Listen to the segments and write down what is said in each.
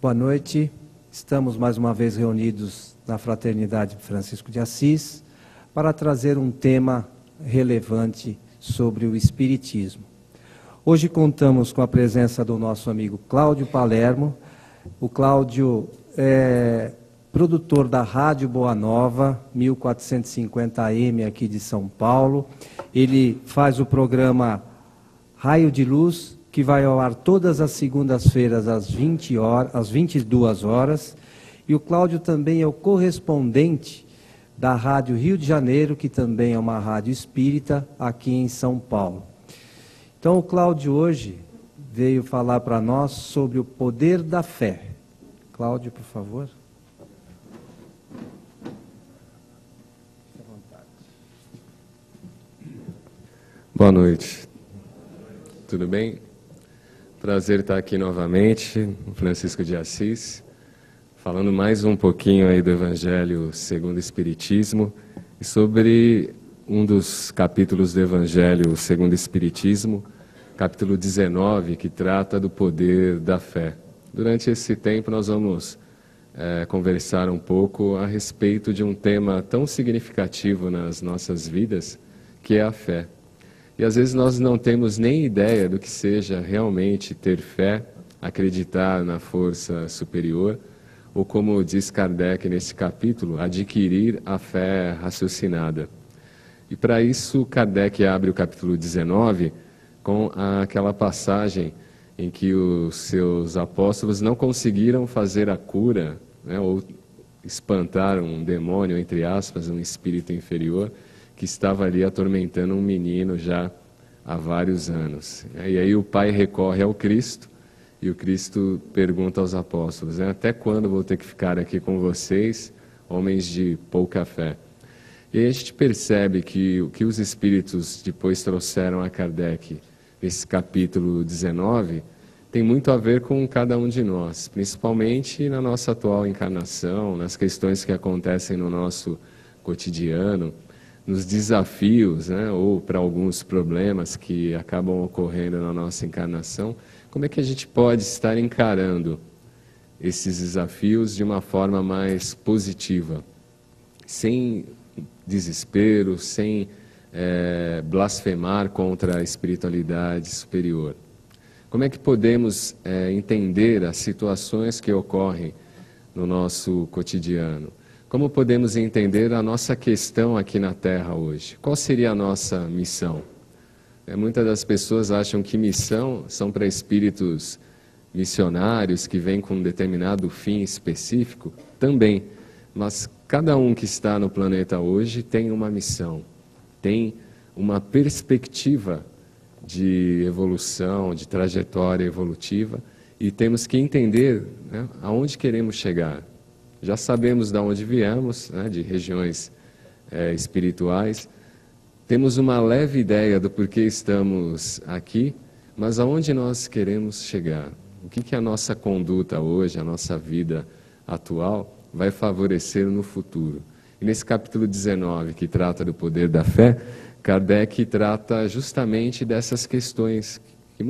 Boa noite. Estamos mais uma vez reunidos na Fraternidade Francisco de Assis para trazer um tema relevante sobre o Espiritismo. Hoje contamos com a presença do nosso amigo Cláudio Palermo. O Cláudio é produtor da Rádio Boa Nova, 1450 AM aqui de São Paulo. Ele faz o programa Raio de Luz, que vai ao ar todas as segundas-feiras às 22 horas. E o Cláudio também é o correspondente da Rádio Rio de Janeiro, que também é uma rádio espírita, aqui em São Paulo. Então o Cláudio hoje veio falar para nós sobre o poder da fé. Cláudio, por favor. Fique à vontade. Boa noite. Tudo bem? Prazer estar aqui novamente, Francisco de Assis, falando mais um pouquinho aí do Evangelho segundo o Espiritismo e sobre um dos capítulos do Evangelho segundo o Espiritismo, capítulo 19, que trata do poder da fé. Durante esse tempo nós vamos conversar um pouco a respeito de um tema tão significativo nas nossas vidas, que é a fé. E às vezes nós não temos nem ideia do que seja realmente ter fé, acreditar na força superior, ou como diz Kardec nesse capítulo, adquirir a fé raciocinada. E para isso Kardec abre o capítulo 19 com aquela passagem em que os seus apóstolos não conseguiram fazer a cura, né, ou espantar um demônio, entre aspas, um espírito inferior, que estava ali atormentando um menino já há vários anos. E aí o pai recorre ao Cristo, e o Cristo pergunta aos apóstolos, até quando vou ter que ficar aqui com vocês, homens de pouca fé? E aí a gente percebe que o que os espíritos depois trouxeram a Kardec, nesse capítulo 19, tem muito a ver com cada um de nós, principalmente na nossa atual encarnação, nas questões que acontecem no nosso cotidiano, nos desafios, né, ou para alguns problemas que acabam ocorrendo na nossa encarnação. Como é que a gente pode estar encarando esses desafios de uma forma mais positiva, sem desespero, sem blasfemar contra a espiritualidade superior? Como é que podemos entender as situações que ocorrem no nosso cotidiano? Como podemos entender a nossa questão aqui na Terra hoje? Qual seria a nossa missão? Muitas das pessoas acham que missão são para espíritos missionários que vêm com um determinado fim específico, também. Mas cada um que está no planeta hoje tem uma missão, tem uma perspectiva de evolução, de trajetória evolutiva, e temos que entender, né, aonde queremos chegar. Já sabemos de onde viemos, né, de regiões espirituais, temos uma leve ideia do porquê estamos aqui, mas aonde nós queremos chegar? O que a nossa conduta hoje, a nossa vida atual, vai favorecer no futuro? E nesse capítulo 19, que trata do poder da fé, Kardec trata justamente dessas questões que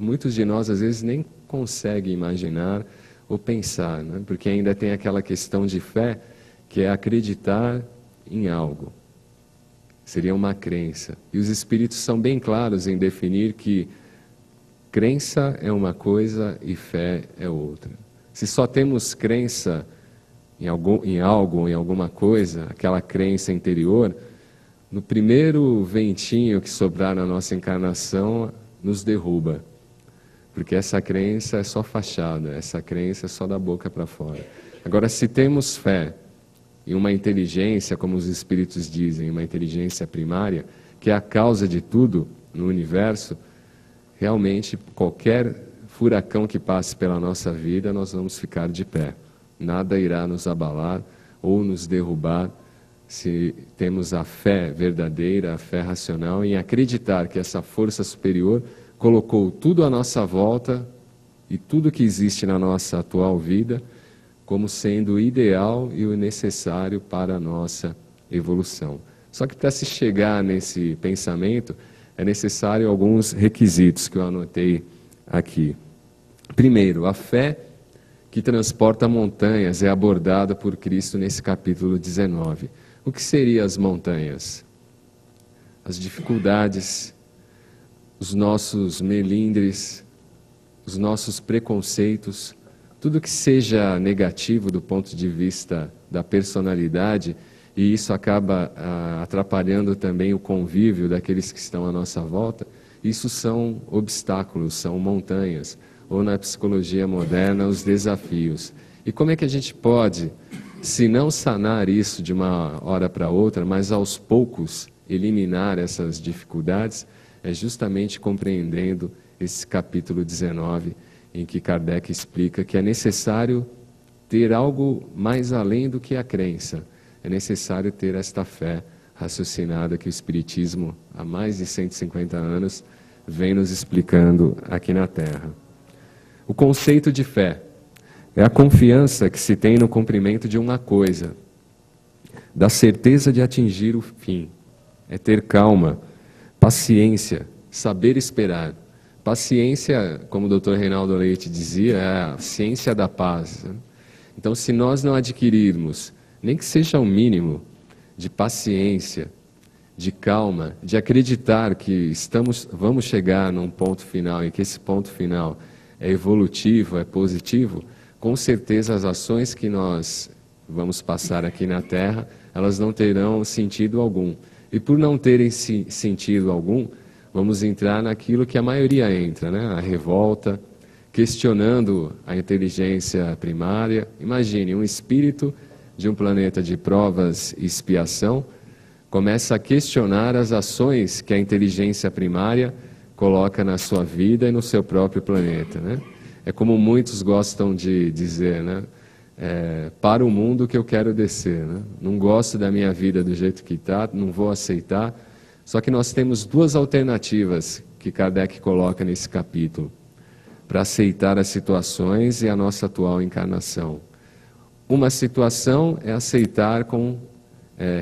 muitos de nós às vezes nem conseguem imaginar ou pensar, né? Porque ainda tem aquela questão de fé, que é acreditar em algo. Seria uma crença. E os espíritos são bem claros em definir que crença é uma coisa e fé é outra. Se só temos crença em algo, em alguma coisa, aquela crença interior, no primeiro ventinho que soprar na nossa encarnação, nos derruba. Porque essa crença é só fachada, essa crença é só da boca para fora. Agora, se temos fé e uma inteligência, como os espíritos dizem, uma inteligência primária, que é a causa de tudo no universo, realmente qualquer furacão que passe pela nossa vida, nós vamos ficar de pé. Nada irá nos abalar ou nos derrubar, se temos a fé verdadeira, a fé racional, em acreditar que essa força superior colocou tudo à nossa volta e tudo que existe na nossa atual vida como sendo o ideal e o necessário para a nossa evolução. Só que para se chegar nesse pensamento é necessário alguns requisitos que eu anotei aqui. Primeiro, a fé que transporta montanhas é abordada por Cristo nesse capítulo 19. O que seriam as montanhas? As dificuldades, os nossos melindres, os nossos preconceitos, tudo que seja negativo do ponto de vista da personalidade, e isso acaba atrapalhando também o convívio daqueles que estão à nossa volta, isso são obstáculos, são montanhas, ou na psicologia moderna, os desafios. E como é que a gente pode, se não sanar isso de uma hora para outra, mas aos poucos eliminar essas dificuldades, é justamente compreendendo esse capítulo 19, em que Kardec explica que é necessário ter algo mais além do que a crença. É necessário ter esta fé raciocinada que o Espiritismo, há mais de 150 anos, vem nos explicando aqui na Terra. O conceito de fé é a confiança que se tem no cumprimento de uma coisa, da certeza de atingir o fim. É ter calma, paciência, saber esperar. Paciência, como o Dr. Reinaldo Leite dizia, é a ciência da paz. Então, se nós não adquirirmos, nem que seja o mínimo, de paciência, de calma, de acreditar que vamos chegar num ponto final e que esse ponto final é evolutivo, é positivo, com certeza as ações que nós vamos passar aqui na Terra, elas não terão sentido algum. E por não terem sentido algum, vamos entrar naquilo que a maioria entra, né? A revolta, questionando a inteligência primária. Imagine, um espírito de um planeta de provas e expiação começa a questionar as ações que a inteligência primária coloca na sua vida e no seu próprio planeta, né? É como muitos gostam de dizer, né? Para o mundo que eu quero descer, né? Não gosto da minha vida do jeito que está, não vou aceitar. Só que nós temos duas alternativas que Kardec coloca nesse capítulo para aceitar as situações e a nossa atual encarnação. Uma situação é aceitar com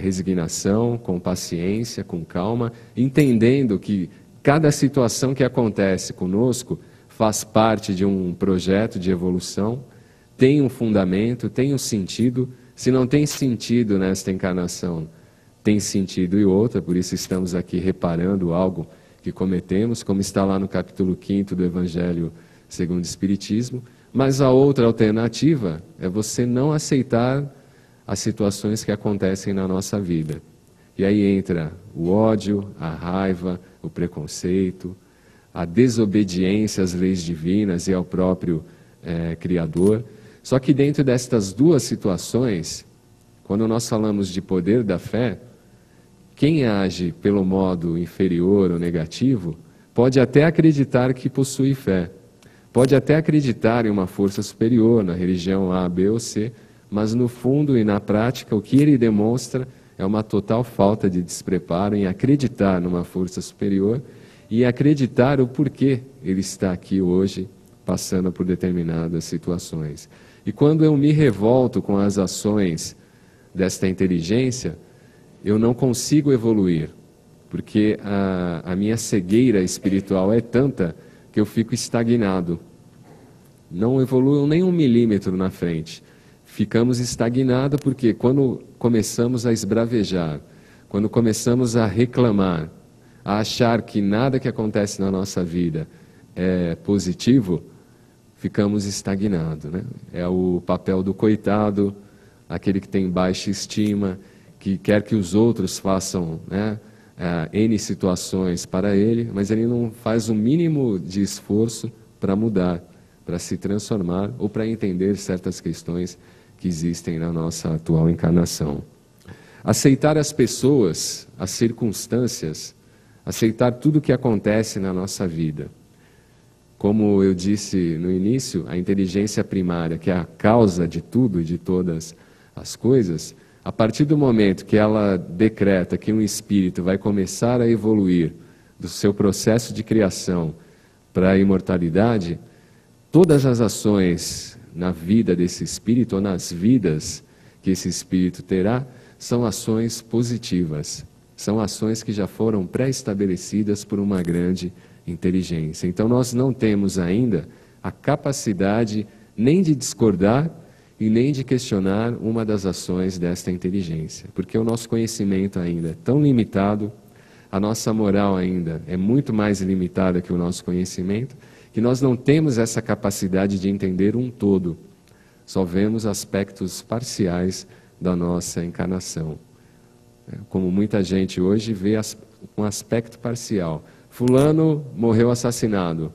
resignação, com paciência, com calma, entendendo que cada situação que acontece conosco faz parte de um projeto de evolução, tem um fundamento, tem um sentido. Se não tem sentido nesta encarnação, tem sentido em outra, por isso estamos aqui reparando algo que cometemos, como está lá no capítulo 5º do Evangelho segundo o Espiritismo. Mas a outra alternativa é você não aceitar as situações que acontecem na nossa vida. E aí entra o ódio, a raiva, o preconceito, a desobediência às leis divinas e ao próprio Criador. Só que dentro destas duas situações, quando nós falamos de poder da fé, quem age pelo modo inferior ou negativo pode até acreditar que possui fé, pode até acreditar em uma força superior, na religião A, B ou C, mas no fundo e na prática o que ele demonstra é uma total falta de despreparo em acreditar numa força superior e acreditar o porquê ele está aqui hoje passando por determinadas situações. E quando eu me revolto com as ações desta inteligência, eu não consigo evoluir, porque a minha cegueira espiritual é tanta que eu fico estagnado. Não evoluo nem 1 milímetro na frente. Ficamos estagnados porque quando começamos a esbravejar, quando começamos a reclamar, a achar que nada que acontece na nossa vida é positivo, ficamos estagnados, né? É o papel do coitado, aquele que tem baixa estima, que quer que os outros façam, né, N situações para ele, mas ele não faz o mínimo de esforço para mudar, para se transformar ou para entender certas questões que existem na nossa atual encarnação. Aceitar as pessoas, as circunstâncias, aceitar tudo o que acontece na nossa vida. Como eu disse no início, a inteligência primária, que é a causa de tudo e de todas as coisas, a partir do momento que ela decreta que um espírito vai começar a evoluir do seu processo de criação para a imortalidade, todas as ações na vida desse espírito, ou nas vidas que esse espírito terá, são ações positivas. São ações que já foram pré-estabelecidas por uma grande inteligência. Então nós não temos ainda a capacidade nem de discordar e nem de questionar uma das ações desta inteligência, porque o nosso conhecimento ainda é tão limitado, a nossa moral ainda é muito mais limitada que o nosso conhecimento, que nós não temos essa capacidade de entender um todo, só vemos aspectos parciais da nossa encarnação. Como muita gente hoje vê um aspecto parcial. Fulano morreu assassinado.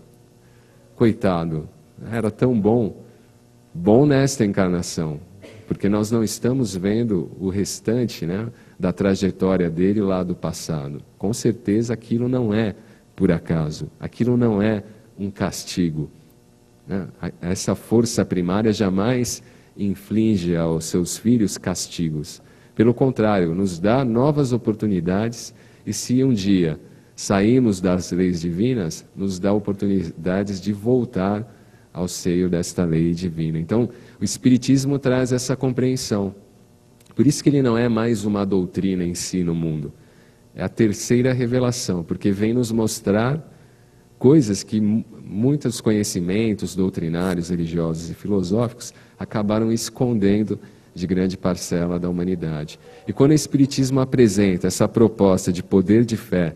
Coitado, era tão bom nesta encarnação, porque nós não estamos vendo o restante, né, da trajetória dele lá do passado. Com certeza aquilo não é por acaso, aquilo não é um castigo. Né? Essa força primária jamais inflige aos seus filhos castigos. Pelo contrário, nos dá novas oportunidades, e se um dia saímos das leis divinas, nos dá oportunidades de voltar ao seio desta lei divina. Então, o Espiritismo traz essa compreensão. Por isso que ele não é mais uma doutrina em si no mundo. É a terceira revelação, porque vem nos mostrar coisas que muitos conhecimentos doutrinários, religiosos e filosóficos acabaram escondendo de grande parcela da humanidade. E quando o Espiritismo apresenta essa proposta de poder de fé,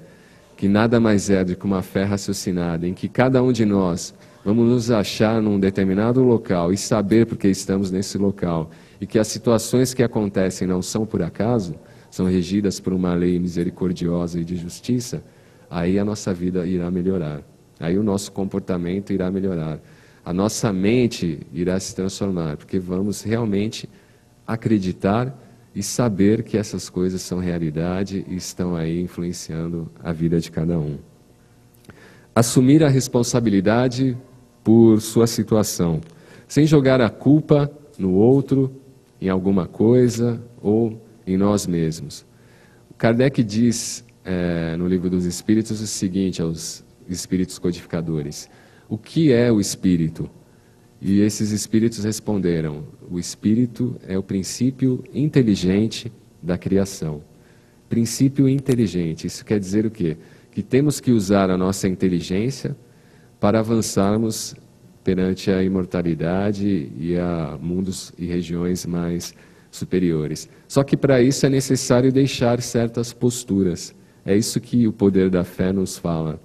que nada mais é do que uma fé raciocinada, em que cada um de nós vamos nos achar num determinado local e saber porque estamos nesse local, e que as situações que acontecem não são por acaso, são regidas por uma lei misericordiosa e de justiça, aí a nossa vida irá melhorar, aí o nosso comportamento irá melhorar, a nossa mente irá se transformar, porque vamos realmente acreditar e saber que essas coisas são realidade e estão aí influenciando a vida de cada um. Assumir a responsabilidade por sua situação, sem jogar a culpa no outro, em alguma coisa ou em nós mesmos. Kardec diz no Livro dos Espíritos o seguinte aos espíritos codificadores: o que é o espírito? E esses espíritos responderam: o espírito é o princípio inteligente da criação. Princípio inteligente, isso quer dizer o quê? Que temos que usar a nossa inteligência para avançarmos perante a imortalidade e a mundos e regiões mais superiores. Só que para isso é necessário deixar certas posturas. É isso que o poder da fé nos fala.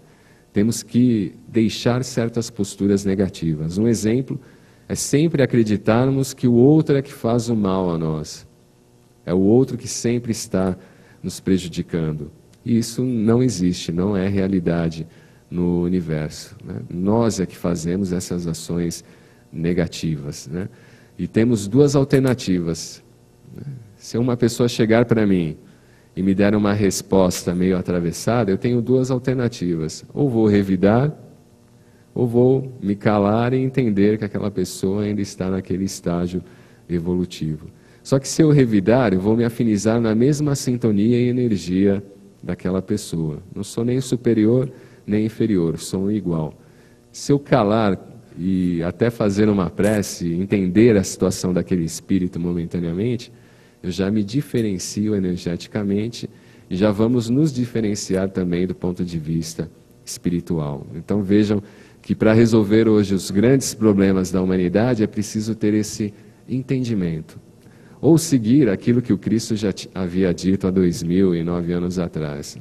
Temos que deixar certas posturas negativas. Um exemplo é sempre acreditarmos que o outro é que faz o mal a nós. É o outro que sempre está nos prejudicando. E isso não existe, não é realidade no universo. Né? Nós é que fazemos essas ações negativas. Né? E temos duas alternativas. Se uma pessoa chegar para mim e me der uma resposta meio atravessada, eu tenho duas alternativas. Ou vou revidar, ou vou me calar e entender que aquela pessoa ainda está naquele estágio evolutivo. Só que se eu revidar, eu vou me afinizar na mesma sintonia e energia daquela pessoa. Não sou nem superior, nem inferior, sou igual. Se eu calar e até fazer uma prece, entender a situação daquele espírito momentaneamente, eu já me diferencio energeticamente e já vamos nos diferenciar também do ponto de vista espiritual. Então vejam que para resolver hoje os grandes problemas da humanidade é preciso ter esse entendimento. Ou seguir aquilo que o Cristo já havia dito há 2009 anos atrás.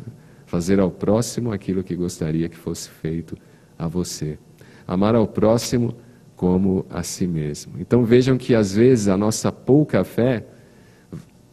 Fazer ao próximo aquilo que gostaria que fosse feito a você. Amar ao próximo como a si mesmo. Então vejam que às vezes a nossa pouca fé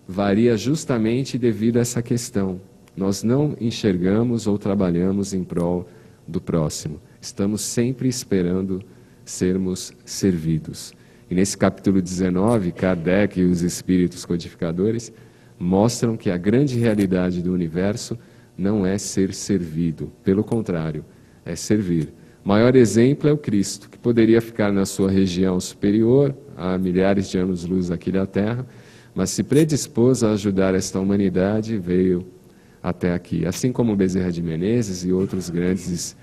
varia justamente devido a essa questão. Nós não enxergamos ou trabalhamos em prol do próximo. Estamos sempre esperando sermos servidos. E nesse capítulo 19, Kardec e os espíritos codificadores mostram que a grande realidade do universo não é ser servido, pelo contrário, é servir. O maior exemplo é o Cristo, que poderia ficar na sua região superior, a milhares de anos-luz aqui da Terra, mas se predispôs a ajudar esta humanidade e veio até aqui. Assim como Bezerra de Menezes e outros grandes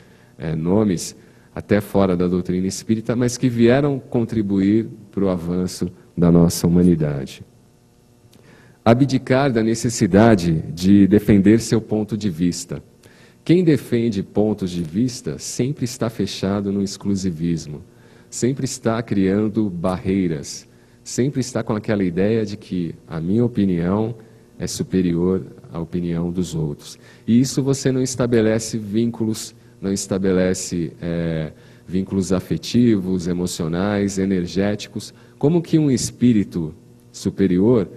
nomes, até fora da doutrina espírita, mas que vieram contribuir para o avanço da nossa humanidade. Abdicar da necessidade de defender seu ponto de vista. Quem defende pontos de vista sempre está fechado no exclusivismo. sempre está criando barreiras, sempre está com aquela ideia de que a minha opinião é superior à opinião dos outros. E isso você não estabelece vínculos, não estabelece vínculos afetivos, emocionais, energéticos. Como que um espírito superior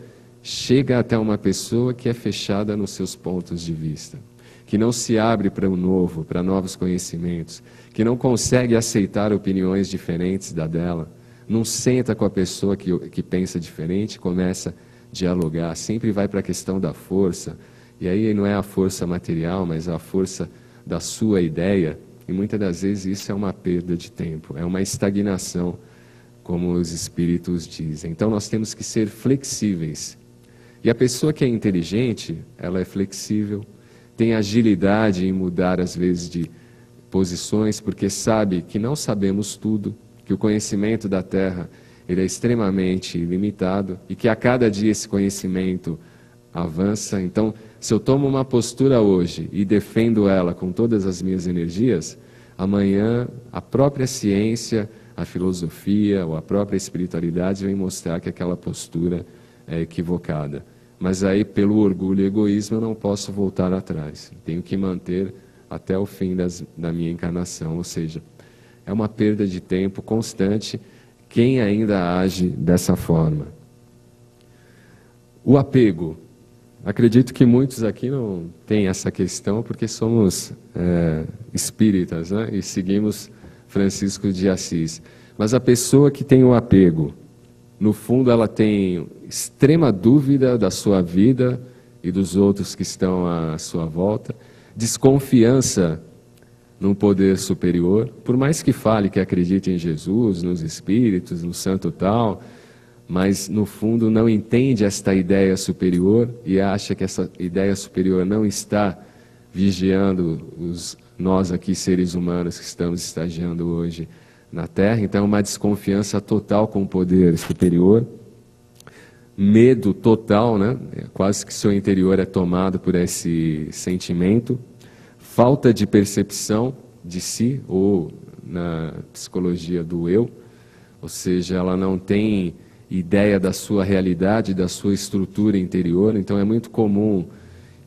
chega até uma pessoa que é fechada nos seus pontos de vista, que não se abre para o novo, para novos conhecimentos, que não consegue aceitar opiniões diferentes da dela, não senta com a pessoa que pensa diferente, começa a dialogar, sempre vai para a questão da força, e aí não é a força material, mas a força da sua ideia, e muitas das vezes isso é uma perda de tempo, é uma estagnação, como os espíritos dizem. Então nós temos que ser flexíveis. E a pessoa que é inteligente, ela é flexível, tem agilidade em mudar às vezes de posições, porque sabe que não sabemos tudo, que o conhecimento da Terra ele é extremamente limitado e que a cada dia esse conhecimento avança. Então, se eu tomo uma postura hoje e defendo ela com todas as minhas energias, amanhã a própria ciência, a filosofia ou a própria espiritualidade vem mostrar que aquela postura é equivocada. Mas aí, pelo orgulho e egoísmo, eu não posso voltar atrás. Tenho que manter até o fim da minha encarnação, ou seja, é uma perda de tempo constante quem ainda age dessa forma. O apego. Acredito que muitos aqui não têm essa questão porque somos espíritas, né? E seguimos Francisco de Assis. Mas a pessoa que tem o apego, no fundo ela tem extrema dúvida da sua vida e dos outros que estão à sua volta, desconfiança num poder superior, por mais que fale que acredite em Jesus, nos espíritos, no santo tal, mas no fundo não entende esta ideia superior e acha que essa ideia superior não está vigiando nós aqui seres humanos que estamos estagiando hoje na Terra. Então uma desconfiança total com o poder superior, medo total, né? Quase que seu interior é tomado por esse sentimento, falta de percepção de si, ou na psicologia do eu, ou seja, ela não tem ideia da sua realidade, da sua estrutura interior. Então é muito comum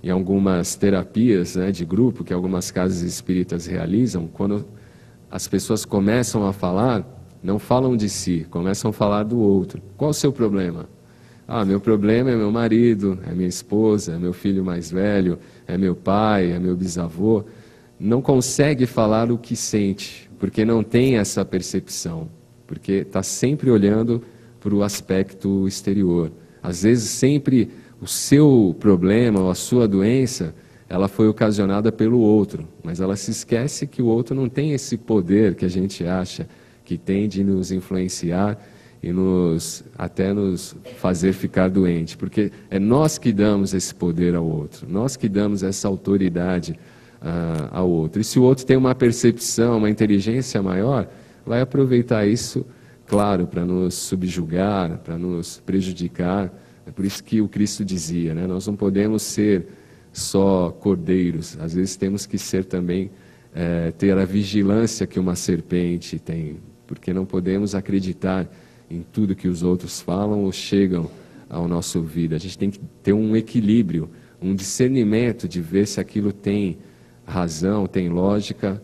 em algumas terapias, né, de grupo, que algumas casas espíritas realizam, quando as pessoas começam a falar, não falam de si, começam a falar do outro. Qual o seu problema? Ah, meu problema é meu marido, é minha esposa, é meu filho mais velho, é meu pai, é meu bisavô. Não consegue falar o que sente, porque não tem essa percepção, porque está sempre olhando para o aspecto exterior. Às vezes sempre o seu problema ou a sua doença, ela foi ocasionada pelo outro, mas ela se esquece que o outro não tem esse poder que a gente acha que tem de nos influenciar e até nos fazer ficar doente, porque é nós que damos esse poder ao outro, nós que damos essa autoridade ao outro. E se o outro tem uma percepção, uma inteligência maior, vai aproveitar isso, claro, para nos subjugar, para nos prejudicar. É por isso que o Cristo dizia, né? Nós não podemos ser só cordeiros, às vezes temos que ser também, ter a vigilância que uma serpente tem, porque não podemos acreditar em tudo que os outros falam ou chegam ao nosso ouvido. A gente tem que ter um equilíbrio, um discernimento de ver se aquilo tem razão, tem lógica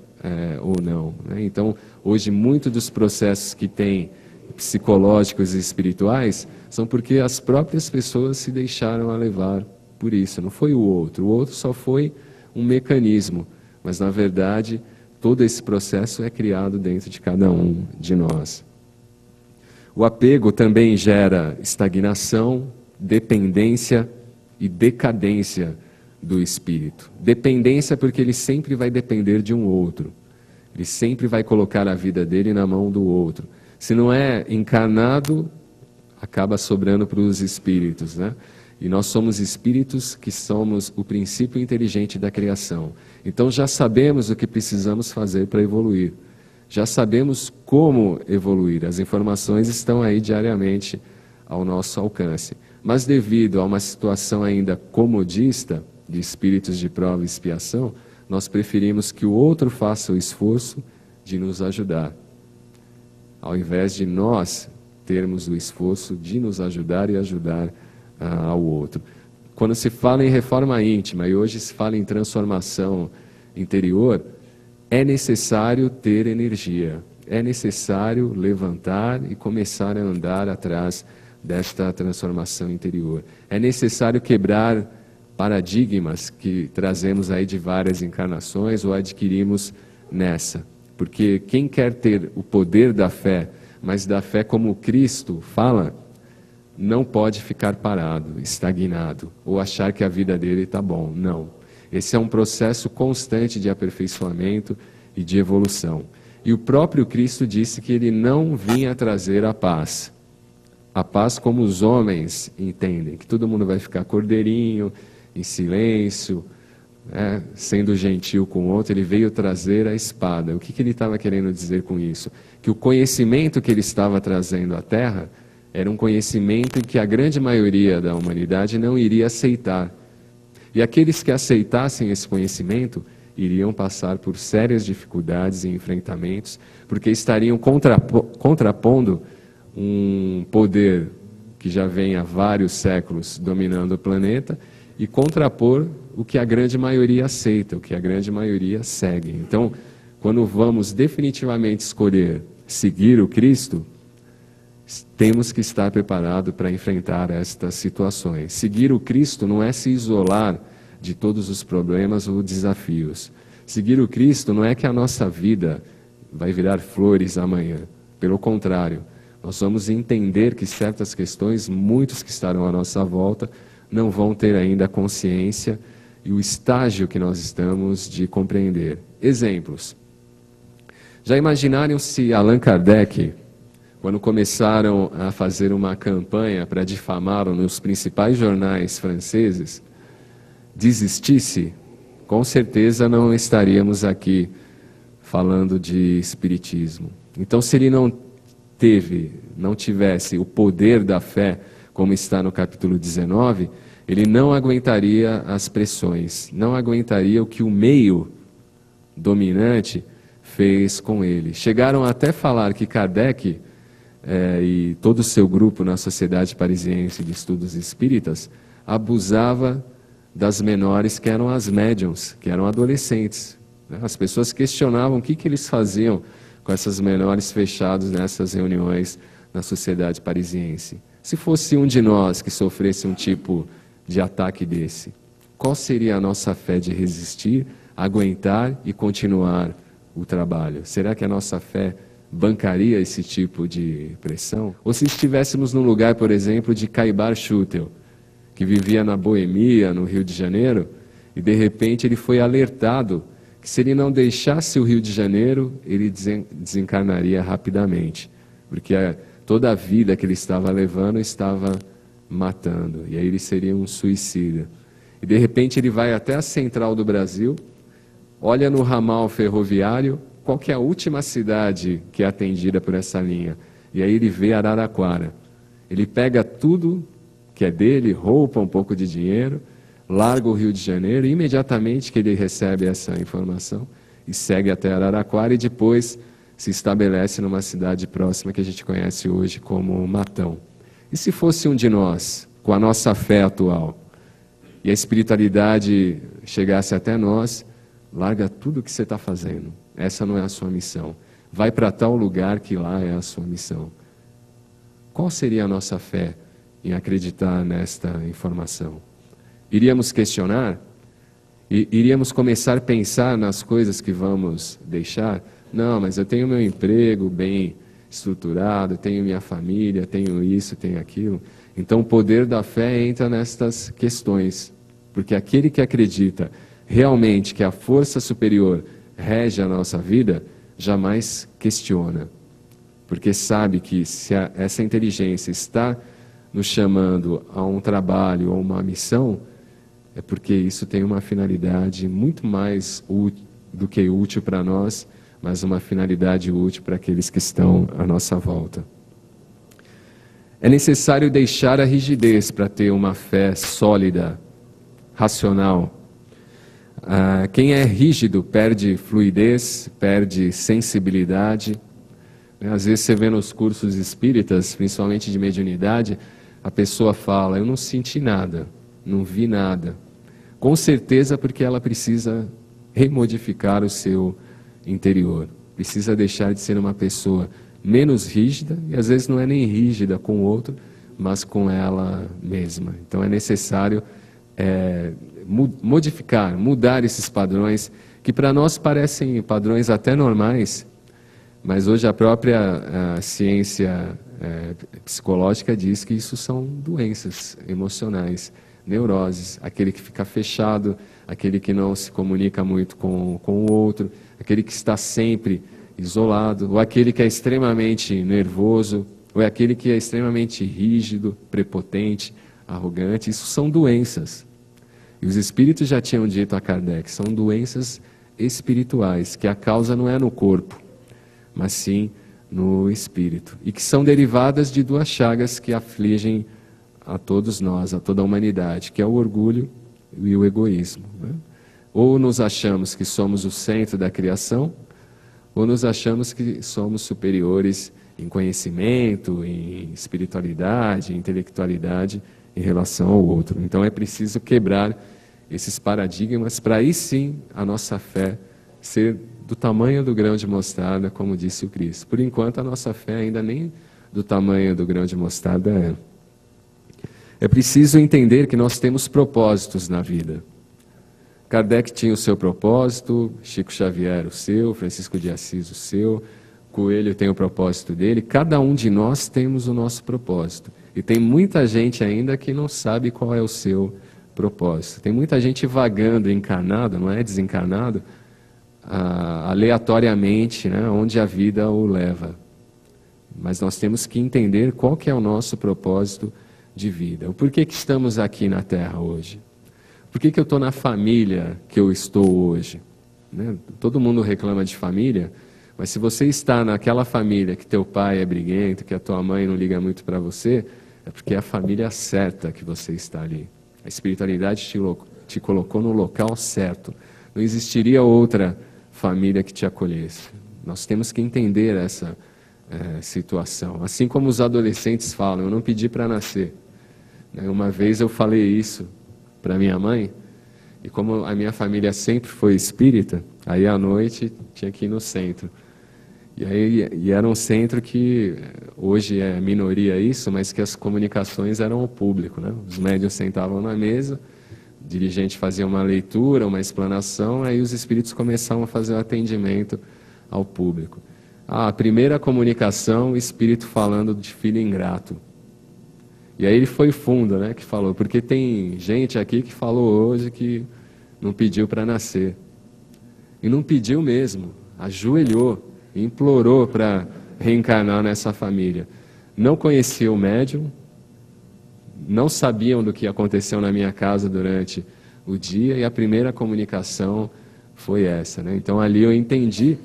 ou não, né? Então, hoje, muitos dos processos que tem psicológicos e espirituais são porque as próprias pessoas se deixaram a levar por isso. Não foi o outro só foi um mecanismo, mas na verdade todo esse processo é criado dentro de cada um de nós. O apego também gera estagnação, dependência e decadência do espírito. Dependência porque ele sempre vai depender de um outro. Ele sempre vai colocar a vida dele na mão do outro. Se não é encarnado, acaba sobrando para os espíritos, né? E nós somos espíritos que somos o princípio inteligente da criação. Então já sabemos o que precisamos fazer para evoluir. Já sabemos como evoluir. As informações estão aí diariamente ao nosso alcance. Mas devido a uma situação ainda comodista, de espíritos de prova e expiação, nós preferimos que o outro faça o esforço de nos ajudar. ao invés de nós termos o esforço de nos ajudar e ajudar ao outro. Quando se fala em reforma íntima e hoje se fala em transformação interior, é necessário ter energia, é necessário levantar e começar a andar atrás desta transformação interior. É necessário quebrar paradigmas que trazemos aí de várias encarnações ou adquirimos nessa. Porque quem quer ter o poder da fé, mas da fé como Cristo fala, não pode ficar parado, estagnado, ou achar que a vida dele está bom. Não. Esse é um processo constante de aperfeiçoamento e de evolução. E o próprio Cristo disse que ele não vinha trazer a paz. A paz como os homens entendem, que todo mundo vai ficar cordeirinho, em silêncio, sendo gentil com o outro. Ele veio trazer a espada. O que ele estava querendo dizer com isso? Que o conhecimento que ele estava trazendo à Terra era um conhecimento que a grande maioria da humanidade não iria aceitar. E aqueles que aceitassem esse conhecimento iriam passar por sérias dificuldades e enfrentamentos, porque estariam contrapondo um poder que já vem há vários séculos dominando o planeta e contrapor o que a grande maioria aceita, o que a grande maioria segue. Então, quando vamos definitivamente escolher seguir o Cristo, temos que estar preparados para enfrentar estas situações. Seguir o Cristo não é se isolar de todos os problemas ou desafios. Seguir o Cristo não é que a nossa vida vai virar flores amanhã. Pelo contrário, nós vamos entender que certas questões, muitos que estarão à nossa volta, não vão ter ainda a consciência e o estágio que nós estamos de compreender. Exemplos. Já imaginaram se Allan Kardec, quando começaram a fazer uma campanha para difamá-lo nos principais jornais franceses, desistisse? Com certeza não estaríamos aqui falando de espiritismo. Então, se ele não tivesse o poder da fé, como está no capítulo 19, ele não aguentaria as pressões, não aguentaria o que o meio dominante fez com ele. Chegaram até falar que Kardec e todo o seu grupo na Sociedade Parisiense de Estudos Espíritas abusava das menores, que eram as médiuns, que eram adolescentes. As pessoas questionavam o que eles faziam com essas menores fechados nessas reuniões na Sociedade Parisiense. Se fosse um de nós que sofresse um tipo de ataque desse, qual seria a nossa fé de resistir, aguentar e continuar o trabalho? Será que a nossa fé bancaria esse tipo de pressão? Ou se estivéssemos num lugar, por exemplo, de Caibar Schutel, que vivia na Boemia, no Rio de Janeiro, e de repente ele foi alertado que se ele não deixasse o Rio de Janeiro, ele desencarnaria rapidamente, porque toda a vida que ele estava levando estava matando, e aí ele seria um suicida. E de repente ele vai até a central do Brasil, olha no ramal ferroviário, qual que é a última cidade que é atendida por essa linha? E aí ele vê Araraquara. Ele pega tudo que é dele, roupa um pouco de dinheiro, larga o Rio de Janeiro, e imediatamente que ele recebe essa informação, e segue até Araraquara, e depois se estabelece numa cidade próxima que a gente conhece hoje como Matão. E se fosse um de nós, com a nossa fé atual, e a espiritualidade chegasse até nós, larga tudo o que você está fazendo, essa não é a sua missão, vai para tal lugar que lá é a sua missão. Qual seria a nossa fé em acreditar nesta informação? Iríamos questionar? Iríamos começar a pensar nas coisas que vamos deixar? Não, mas eu tenho meu emprego bem estruturado, tenho minha família, tenho isso, tenho aquilo. Então o poder da fé entra nestas questões, porque aquele que acredita realmente que a força superior rege a nossa vida, jamais questiona, porque sabe que se essa inteligência está nos chamando a um trabalho ou uma missão, é porque isso tem uma finalidade muito mais do que útil para nós, mas uma finalidade útil para aqueles que estão à nossa volta. É necessário deixar a rigidez para ter uma fé sólida, racional. Quem é rígido perde fluidez, perde sensibilidade, Às vezes você vê nos cursos espíritas, principalmente de mediunidade, a pessoa fala, eu não senti nada, não vi nada. Com certeza porque ela precisa remodificar o seu interior. Precisa deixar de ser uma pessoa menos rígida, e às vezes não é nem rígida com o outro, mas com ela mesma. Então é necessário mudar esses padrões, que para nós parecem padrões até normais, mas hoje a própria ciência psicológica diz que isso são doenças emocionais, neuroses, aquele que fica fechado, aquele que não se comunica muito com o outro, aquele que está sempre isolado, ou aquele que é extremamente nervoso, ou aquele que é extremamente rígido, prepotente, arrogante. Isso são doenças. E os espíritos já tinham dito a Kardec, são doenças espirituais, que a causa não é no corpo, mas sim no espírito, e que são derivadas de duas chagas que afligem a todos nós, a toda a humanidade, que é o orgulho e o egoísmo, né? Ou nos achamos que somos o centro da criação, ou nos achamos que somos superiores em conhecimento, em espiritualidade, em intelectualidade em relação ao outro. Então é preciso quebrar esses paradigmas para aí sim a nossa fé ser do tamanho do grão de mostarda, como disse o Cristo. Por enquanto a nossa fé ainda nem do tamanho do grão de mostarda é. É preciso entender que nós temos propósitos na vida. Kardec tinha o seu propósito, Chico Xavier o seu, Francisco de Assis o seu, Coelho tem o propósito dele, cada um de nós temos o nosso propósito. E tem muita gente ainda que não sabe qual é o seu propósito. Tem muita gente vagando, encarnado, não é desencarnado, aleatoriamente, né, onde a vida o leva. Mas nós temos que entender qual que é o nosso propósito de vida. O porquê que estamos aqui na Terra hoje? Por que eu estou na família que eu estou hoje? Né? Todo mundo reclama de família, mas se você está naquela família que teu pai é briguento, que a tua mãe não liga muito para você, é porque é a família certa que você está ali. A espiritualidade te colocou no local certo. Não existiria outra família que te acolhesse. Nós temos que entender essa situação. Assim como os adolescentes falam, eu não pedi para nascer. Uma vez eu falei isso para minha mãe, e como a minha família sempre foi espírita, aí à noite tinha que ir no centro. E era um centro que hoje é minoria isso, mas que as comunicações eram ao público, né? Os médiuns sentavam na mesa, o dirigente fazia uma leitura, uma explanação, aí os espíritos começavam a fazer o atendimento ao público. A primeira comunicação, o espírito falando de filho ingrato. E aí ele foi fundo, né, que falou, porque tem gente aqui que falou hoje que não pediu para nascer. E não pediu mesmo, ajoelhou, implorou para reencarnar nessa família. Não conhecia o médium, não sabiam do que aconteceu na minha casa durante o dia, e a primeira comunicação foi essa, né? Então ali eu entendi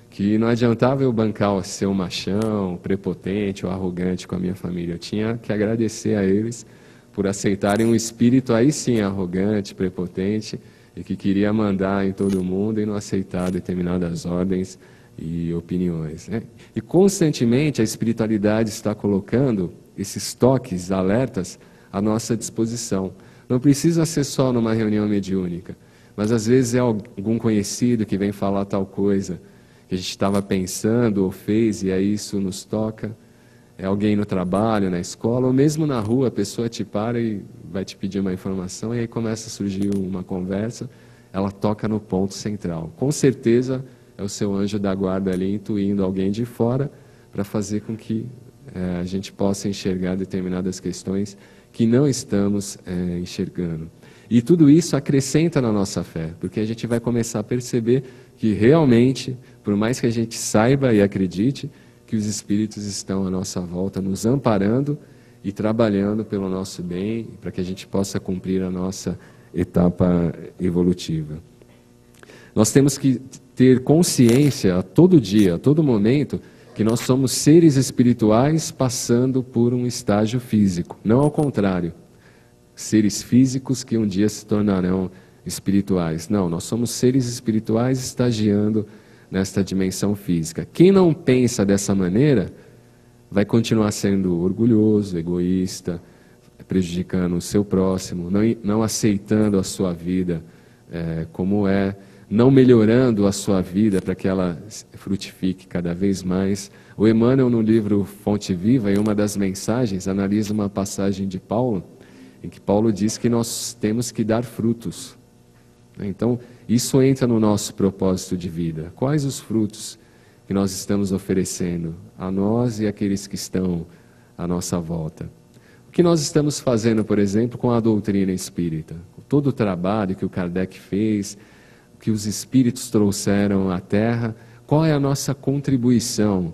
que não adiantava eu bancar ser um machão, prepotente ou arrogante com a minha família. Eu tinha que agradecer a eles por aceitarem um espírito aí sim arrogante, prepotente, e que queria mandar em todo mundo e não aceitar determinadas ordens e opiniões, né? E constantemente a espiritualidade está colocando esses toques, alertas à nossa disposição. Não precisa ser só numa reunião mediúnica, mas às vezes é algum conhecido que vem falar tal coisa que a gente estava pensando ou fez, e aí isso nos toca. É alguém no trabalho, na escola, ou mesmo na rua, a pessoa te para e vai te pedir uma informação, e aí começa a surgir uma conversa, ela toca no ponto central. Com certeza é o seu anjo da guarda ali intuindo alguém de fora para fazer com que a gente possa enxergar determinadas questões que não estamos enxergando. E tudo isso acrescenta na nossa fé, porque a gente vai começar a perceber que realmente, por mais que a gente saiba e acredite, que os espíritos estão à nossa volta, nos amparando e trabalhando pelo nosso bem, para que a gente possa cumprir a nossa etapa evolutiva. Nós temos que ter consciência a todo dia, a todo momento, que nós somos seres espirituais passando por um estágio físico, não ao contrário. Seres físicos que um dia se tornarão espirituais. Não, nós somos seres espirituais estagiando nesta dimensão física. Quem não pensa dessa maneira vai continuar sendo orgulhoso, egoísta, prejudicando o seu próximo, não aceitando a sua vida como é, não melhorando a sua vida para que ela frutifique cada vez mais. O Emmanuel, no livro Fonte Viva, em uma das mensagens, analisa uma passagem de Paulo, em que Paulo diz que nós temos que dar frutos. Então, isso entra no nosso propósito de vida. Quais os frutos que nós estamos oferecendo a nós e àqueles que estão à nossa volta? O que nós estamos fazendo, por exemplo, com a doutrina espírita? Todo o trabalho que o Kardec fez, que os espíritos trouxeram à Terra, qual é a nossa contribuição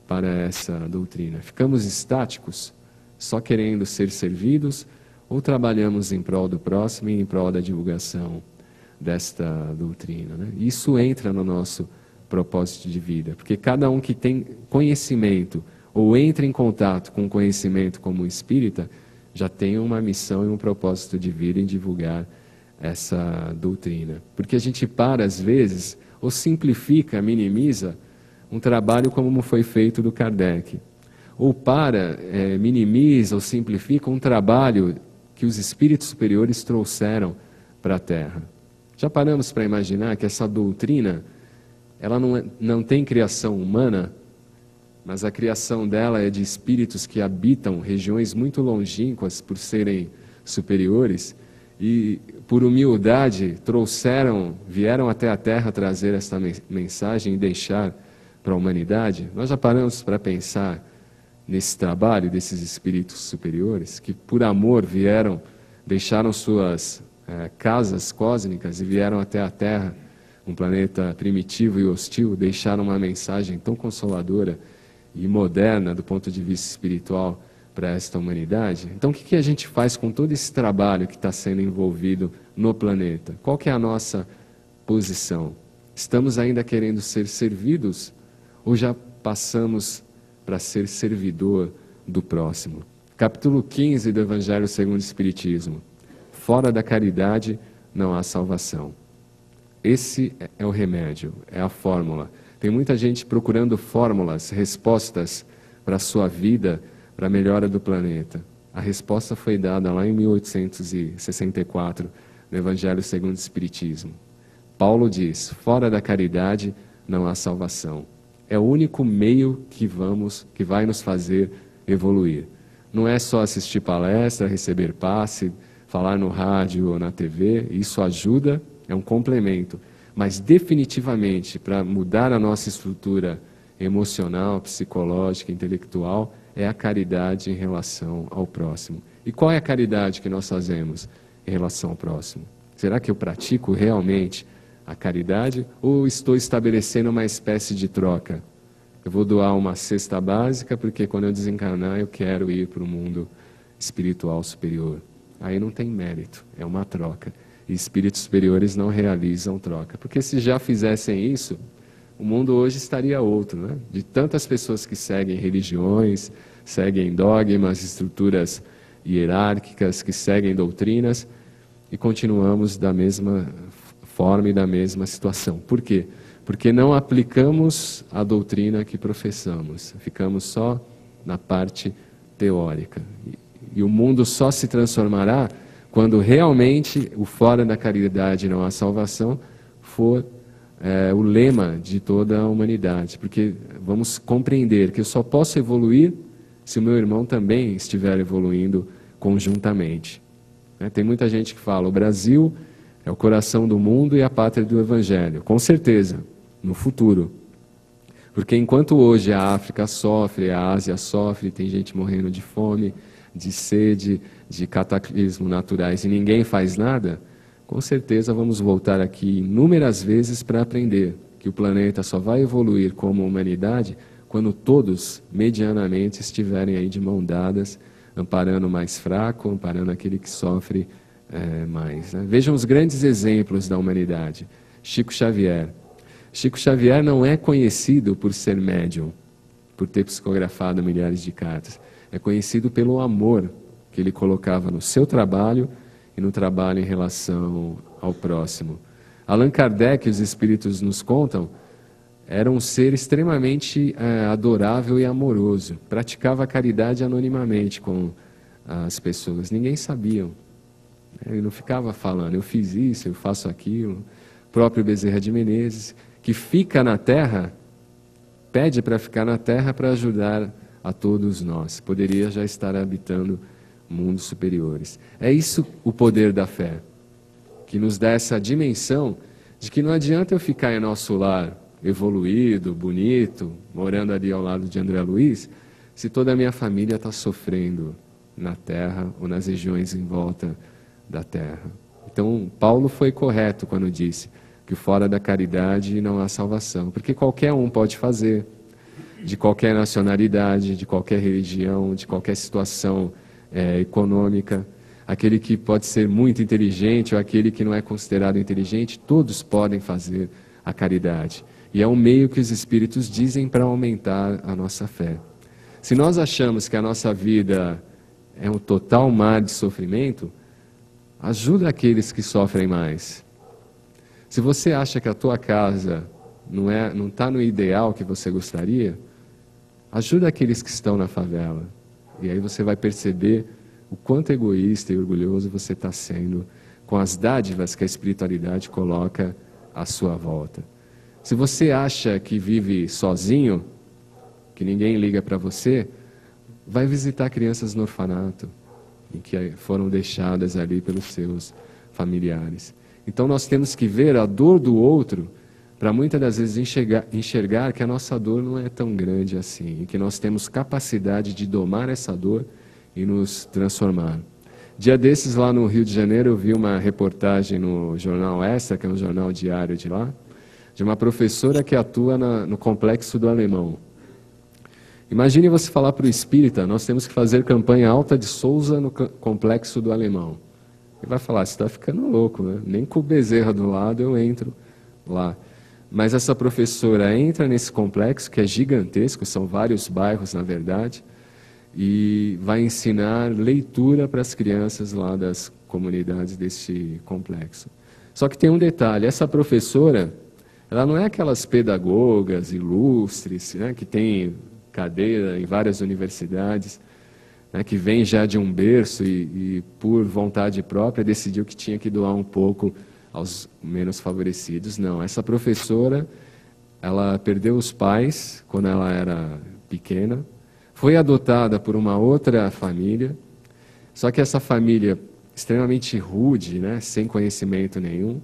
para essa doutrina? Ficamos estáticos, só querendo ser servidos, ou trabalhamos em prol do próximo e em prol da divulgação desta doutrina, né? Isso entra no nosso propósito de vida, porque cada um que tem conhecimento ou entra em contato com conhecimento como espírita, já tem uma missão e um propósito de vida em divulgar essa doutrina. Porque a gente para, às vezes, ou simplifica, minimiza um trabalho como foi feito do Kardec. Ou minimiza ou simplifica um trabalho que os espíritos superiores trouxeram para a Terra. Já paramos para imaginar que essa doutrina, ela não tem criação humana, mas a criação dela é de espíritos que habitam regiões muito longínquas por serem superiores e, por humildade, vieram até a Terra trazer esta mensagem e deixar para a humanidade. Nós já paramos para pensar nesse trabalho desses espíritos superiores que, por amor, deixaram suas casas cósmicas e vieram até a Terra, um planeta primitivo e hostil, deixaram uma mensagem tão consoladora e moderna do ponto de vista espiritual para esta humanidade. Então, o que a gente faz com todo esse trabalho que está sendo envolvido no planeta? Qual que é a nossa posição? Estamos ainda querendo ser servidos ou já passamos para ser servidor do próximo? Capítulo 15 do Evangelho segundo o Espiritismo. Fora da caridade não há salvação. Esse é o remédio, é a fórmula. Tem muita gente procurando fórmulas, respostas para a sua vida, para a melhora do planeta. A resposta foi dada lá em 1864, no Evangelho segundo o Espiritismo. Paulo diz, fora da caridade não há salvação. É o único meio que vai nos fazer evoluir. Não é só assistir palestra, receber passe, falar no rádio ou na TV, isso ajuda, é um complemento. Mas definitivamente, para mudar a nossa estrutura emocional, psicológica, intelectual, é a caridade em relação ao próximo. E qual é a caridade que nós fazemos em relação ao próximo? Será que eu pratico realmente a caridade ou estou estabelecendo uma espécie de troca? Eu vou doar uma cesta básica porque quando eu desencarnar eu quero ir para o mundo espiritual superior. Aí não tem mérito, é uma troca. E espíritos superiores não realizam troca. Porque se já fizessem isso, o mundo hoje estaria outro, né? De tantas pessoas que seguem religiões, seguem dogmas, estruturas hierárquicas, que seguem doutrinas, e continuamos da mesma forma e da mesma situação. Por quê? Porque não aplicamos a doutrina que professamos. Ficamos só na parte teórica. E o mundo só se transformará quando realmente o fora da caridade não há salvação for o lema de toda a humanidade. Porque vamos compreender que eu só posso evoluir se o meu irmão também estiver evoluindo conjuntamente. Tem muita gente que fala, o Brasil é o coração do mundo e a pátria do Evangelho. Com certeza, no futuro. Porque enquanto hoje a África sofre, a Ásia sofre, tem gente morrendo de fome, de sede, de cataclismos naturais e ninguém faz nada, com certeza vamos voltar aqui inúmeras vezes para aprender que o planeta só vai evoluir como humanidade quando todos, medianamente, estiverem aí de mão dadas, amparando o mais fraco, amparando aquele que sofre mais. Né? Vejam os grandes exemplos da humanidade. Chico Xavier. Chico Xavier não é conhecido por ser médium, por ter psicografado milhares de cartas. É conhecido pelo amor que ele colocava no seu trabalho e no trabalho em relação ao próximo. Allan Kardec, os espíritos nos contam, era um ser extremamente adorável e amoroso. Praticava a caridade anonimamente com as pessoas. Ninguém sabia. Ele não ficava falando, eu fiz isso, eu faço aquilo. O próprio Bezerra de Menezes, que fica na Terra, pede para ficar na Terra para ajudar a todos nós. Poderia já estar habitando mundos superiores. É isso o poder da fé, que nos dá essa dimensão de que não adianta eu ficar em nosso lar evoluído, bonito, morando ali ao lado de André Luiz, se toda a minha família está sofrendo na Terra ou nas regiões em volta da Terra. Então, Paulo foi correto quando disse que fora da caridade não há salvação, porque qualquer um pode fazer, de qualquer nacionalidade, de qualquer religião, de qualquer situação econômica, aquele que pode ser muito inteligente ou aquele que não é considerado inteligente, todos podem fazer a caridade. E é um meio que os Espíritos dizem para aumentar a nossa fé. Se nós achamos que a nossa vida é um total mar de sofrimento, ajuda aqueles que sofrem mais. Se você acha que a tua casa não está no ideal que você gostaria, ajuda aqueles que estão na favela. E aí você vai perceber o quanto egoísta e orgulhoso você está sendo com as dádivas que a espiritualidade coloca à sua volta. Se você acha que vive sozinho, que ninguém liga para você, vai visitar crianças no orfanato, em que foram deixadas ali pelos seus familiares. Então nós temos que ver a dor do outro, para muitas das vezes enxergar que a nossa dor não é tão grande assim, e que nós temos capacidade de domar essa dor e nos transformar. Dia desses, lá no Rio de Janeiro, eu vi uma reportagem no Jornal Extra, que é um jornal diário de lá, de uma professora que atua no Complexo do Alemão. Imagine você falar para o espírita, nós temos que fazer campanha Alta de Souza no Complexo do Alemão. Ele vai falar, você está ficando louco, né? Nem com o Bezerra do lado eu entro lá. Mas essa professora entra nesse complexo, que é gigantesco, são vários bairros na verdade, e vai ensinar leitura para as crianças lá das comunidades desse complexo. Só que tem um detalhe, essa professora, ela não é aquelas pedagogas ilustres, né, que tem cadeira em várias universidades, né, que vem já de um berço e por vontade própria decidiu que tinha que doar um pouco aos menos favorecidos. Não, essa professora, ela perdeu os pais quando ela era pequena, foi adotada por uma outra família, só que essa família extremamente rude, né, sem conhecimento nenhum,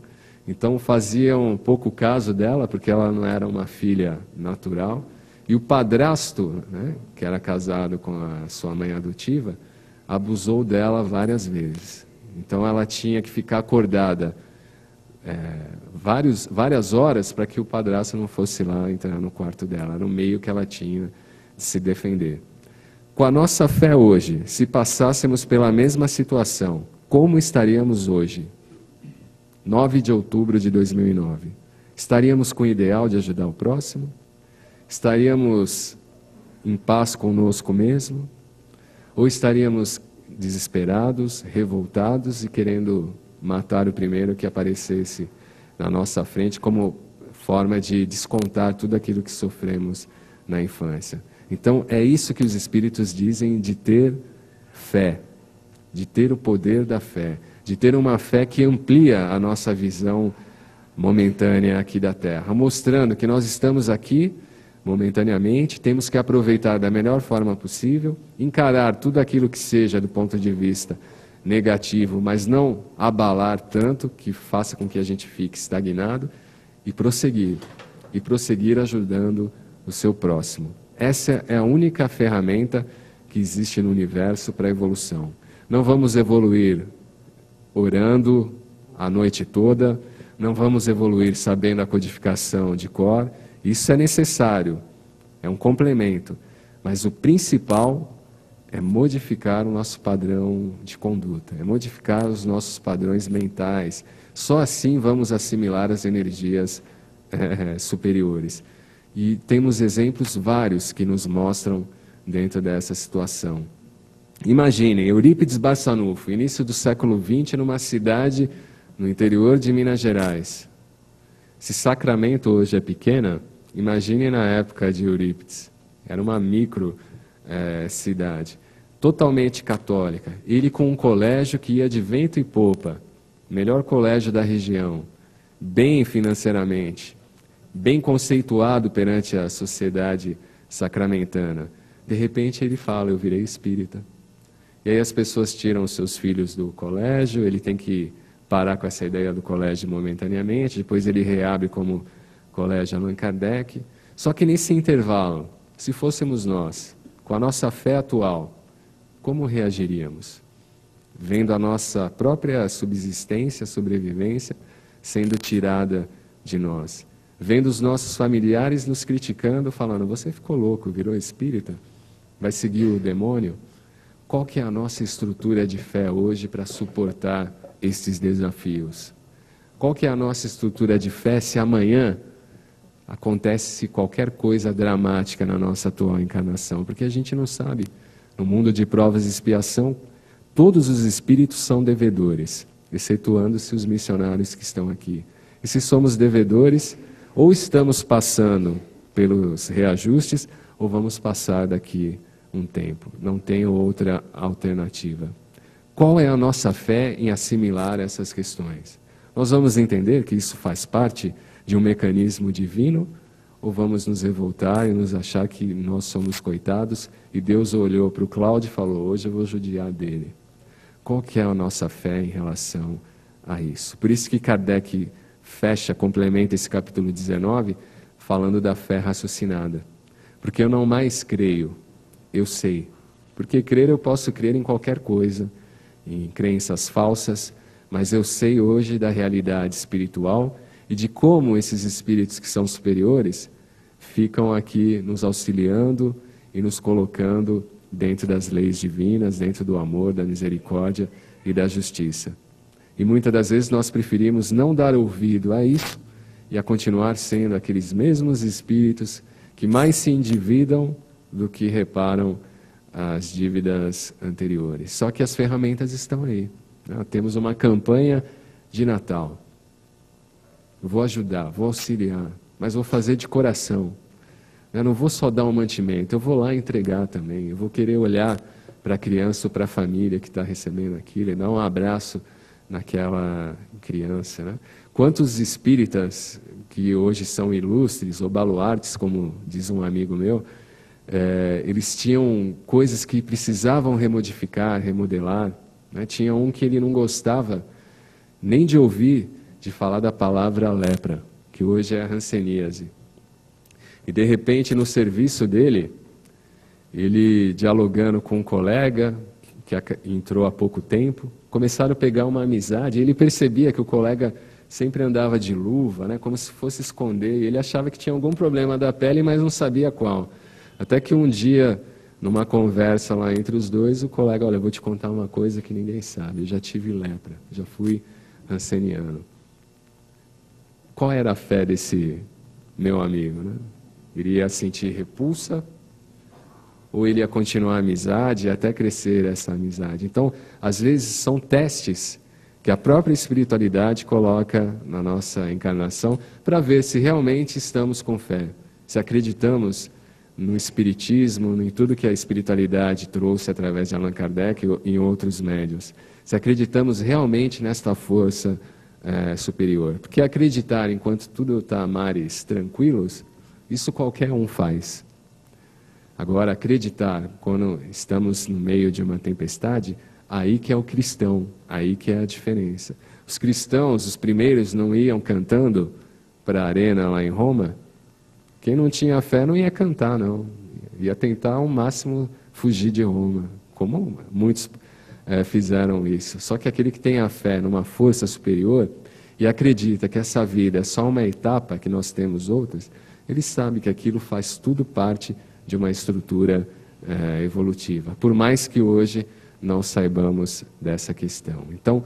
então faziam pouco caso dela, porque ela não era uma filha natural, e o padrasto, né, que era casado com a sua mãe adotiva, abusou dela várias vezes. Então ela tinha que ficar acordada várias horas para que o padrasto não fosse lá entrar no quarto dela. Era o meio que ela tinha de se defender. Com a nossa fé hoje, se passássemos pela mesma situação, como estaríamos hoje? 9 de outubro de 2009. Estaríamos com o ideal de ajudar o próximo? Estaríamos em paz conosco mesmo? Ou estaríamos desesperados, revoltados e querendo matar o primeiro que aparecesse na nossa frente como forma de descontar tudo aquilo que sofremos na infância? Então é isso que os Espíritos dizem de ter fé, de ter o poder da fé, de ter uma fé que amplia a nossa visão momentânea aqui da Terra, mostrando que nós estamos aqui momentaneamente, temos que aproveitar da melhor forma possível, encarar tudo aquilo que seja do ponto de vista negativo, mas não abalar tanto que faça com que a gente fique estagnado, e prosseguir ajudando o seu próximo. Essa é a única ferramenta que existe no universo para a evolução. Não vamos evoluir orando a noite toda, não vamos evoluir sabendo a codificação de cor. Isso é necessário, é um complemento, mas o principal é modificar o nosso padrão de conduta, é modificar os nossos padrões mentais. Só assim vamos assimilar as energias superiores. E temos exemplos vários que nos mostram dentro dessa situação. Imaginem, Eurípides Barçanufo, início do século XX, numa cidade no interior de Minas Gerais. Se Sacramento hoje é pequena, Imagine na época de Eurípides, era uma micro cidade, totalmente católica. Ele com um colégio que ia de vento e popa, melhor colégio da região, bem financeiramente, bem conceituado perante a sociedade sacramentana. De repente ele fala, eu virei espírita. E aí as pessoas tiram os seus filhos do colégio, ele tem que parar com essa ideia do colégio momentaneamente, depois ele reabre como colégio Allan Kardec. Só que nesse intervalo, se fôssemos nós, com a nossa fé atual, como reagiríamos? Vendo a nossa própria subsistência, sobrevivência, sendo tirada de nós. Vendo os nossos familiares nos criticando, falando, você ficou louco, virou espírita? Vai seguir o demônio? Qual que é a nossa estrutura de fé hoje para suportar estes desafios? Qual que é a nossa estrutura de fé se amanhã acontece qualquer coisa dramática na nossa atual encarnação? Porque a gente não sabe. No mundo de provas e expiação, todos os espíritos são devedores, excetuando-se os missionários que estão aqui. E se somos devedores, ou estamos passando pelos reajustes, ou vamos passar daqui um tempo. Não tem outra alternativa. Qual é a nossa fé em assimilar essas questões? Nós vamos entender que isso faz parte de um mecanismo divino, ou vamos nos revoltar e nos achar que nós somos coitados e Deus olhou para o Cláudio e falou, hoje eu vou judiar dele. Qual que é a nossa fé em relação a isso? Por isso que Kardec complementa esse capítulo 19, falando da fé raciocinada. Porque eu não mais creio, eu sei. Porque crer eu posso crer em qualquer coisa, em crenças falsas, mas eu sei hoje da realidade espiritual e de como esses espíritos que são superiores ficam aqui nos auxiliando e nos colocando dentro das leis divinas, dentro do amor, da misericórdia e da justiça. E muitas das vezes nós preferimos não dar ouvido a isso e a continuar sendo aqueles mesmos espíritos que mais se endividam do que reparam as dívidas anteriores. Só que as ferramentas estão aí. Temos uma campanha de Natal. Vou ajudar, vou auxiliar, mas vou fazer de coração. Eu não vou só dar um mantimento, eu vou lá entregar também. Eu vou querer olhar para a criança ou para a família que está recebendo aquilo e dar um abraço naquela criança. Né? Quantos espíritas que hoje são ilustres ou baluartes, como diz um amigo meu, eles tinham coisas que precisavam remodificar, remodelar. Né? Tinha um que ele não gostava nem de ouvir, de falar da palavra lepra, que hoje é a hanseníase. E de repente no serviço dele, ele dialogando com um colega, que entrou há pouco tempo, começaram a pegar uma amizade, e ele percebia que o colega sempre andava de luva, né, como se fosse esconder, e ele achava que tinha algum problema da pele, mas não sabia qual. Até que um dia, numa conversa lá entre os dois, o colega, olha, eu vou te contar uma coisa que ninguém sabe, eu já tive lepra, já fui hanseniano. Qual era a fé desse meu amigo? Né? Iria sentir repulsa? Ou ele ia continuar a amizade e até crescer essa amizade? Então, às vezes são testes que a própria espiritualidade coloca na nossa encarnação para ver se realmente estamos com fé, se acreditamos no espiritismo, em tudo que a espiritualidade trouxe através de Allan Kardec e em outros médiuns, se acreditamos realmente nesta força superior. Porque acreditar enquanto tudo está a mares tranquilos, isso qualquer um faz. Agora, acreditar quando estamos no meio de uma tempestade, aí que é o cristão, aí que é a diferença. Os cristãos, os primeiros, não iam cantando para a arena lá em Roma. Quem não tinha fé não ia cantar, não. Ia tentar ao máximo fugir de Roma, como muitos fizeram isso. Só que aquele que tem a fé numa força superior e acredita que essa vida é só uma etapa, que nós temos outras, ele sabe que aquilo faz tudo parte de uma estrutura evolutiva, por mais que hoje não saibamos dessa questão. Então,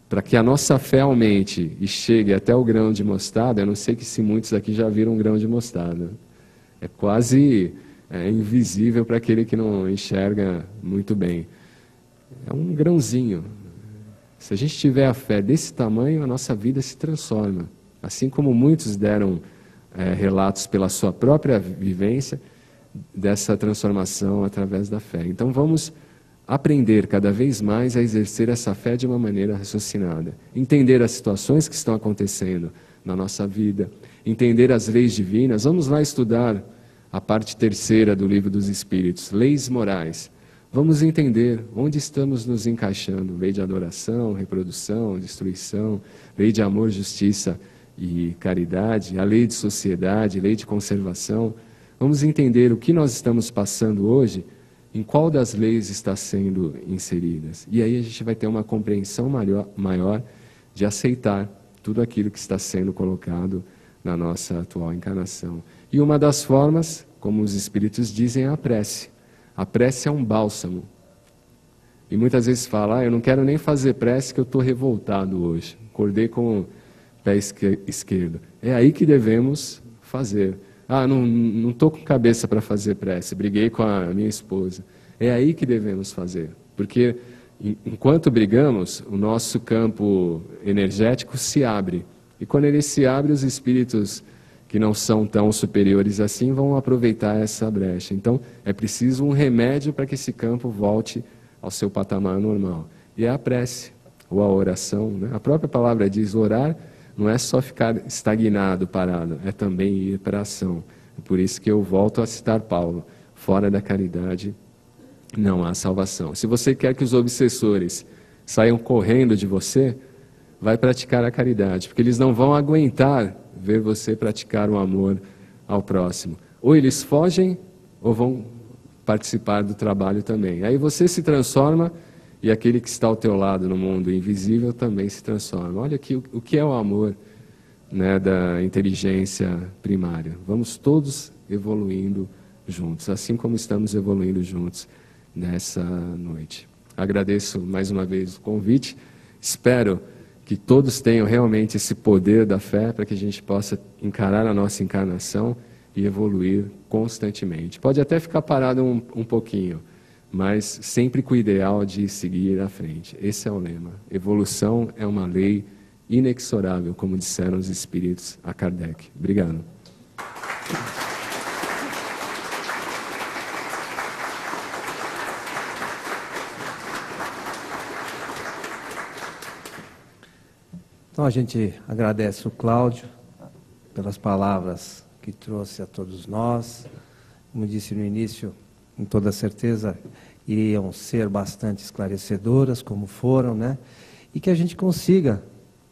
para que a nossa fé aumente e chegue até o grão de mostarda, eu não sei se muitos aqui já viram um grão de mostarda, é quase invisível para aquele que não enxerga muito bem. É um grãozinho. Se a gente tiver a fé desse tamanho, a nossa vida se transforma. Assim como muitos deram relatos pela sua própria vivência dessa transformação através da fé. Então vamos aprender cada vez mais a exercer essa fé de uma maneira raciocinada, entender as situações que estão acontecendo na nossa vida, entender as leis divinas. Vamos lá estudar a parte terceira do Livro dos Espíritos, leis morais. Vamos entender onde estamos nos encaixando, lei de adoração, reprodução, destruição, lei de amor, justiça e caridade, a lei de sociedade, lei de conservação. Vamos entender o que nós estamos passando hoje, em qual das leis está sendo inseridas. E aí a gente vai ter uma compreensão maior de aceitar tudo aquilo que está sendo colocado na nossa atual encarnação. E uma das formas, como os Espíritos dizem, é a prece. A prece é um bálsamo. E muitas vezes fala, eu não quero nem fazer prece que eu estou revoltado hoje. Acordei com o pé esquerdo. É aí que devemos fazer. Não estou com cabeça para fazer prece, briguei com a minha esposa. É aí que devemos fazer. Porque enquanto brigamos, o nosso campo energético se abre. E quando ele se abre, os espíritos que não são tão superiores assim vão aproveitar essa brecha. Então, é preciso um remédio para que esse campo volte ao seu patamar normal. E é a prece, ou a oração, né? A própria palavra diz, orar não é só ficar estagnado, parado, é também ir para a ação. É por isso que eu volto a citar Paulo, fora da caridade não há salvação. Se você quer que os obsessores saiam correndo de você, vai praticar a caridade, porque eles não vão aguentar ver você praticar o amor ao próximo. Ou eles fogem, ou vão participar do trabalho também. Aí você se transforma e aquele que está ao teu lado no mundo invisível também se transforma. Olha aqui o que é o amor, né, da inteligência primária. Vamos todos evoluindo juntos, assim como estamos evoluindo juntos nessa noite. Agradeço mais uma vez o convite. Espero que todos tenham realmente esse poder da fé para que a gente possa encarar a nossa encarnação e evoluir constantemente. Pode até ficar parado um pouquinho, mas sempre com o ideal de seguir à frente. Esse é o lema. Evolução é uma lei inexorável, como disseram os espíritos a Kardec. Obrigado. Então a gente agradece o Cláudio pelas palavras que trouxe a todos nós. Como disse no início, com toda certeza iriam ser bastante esclarecedoras, como foram, né? E que a gente consiga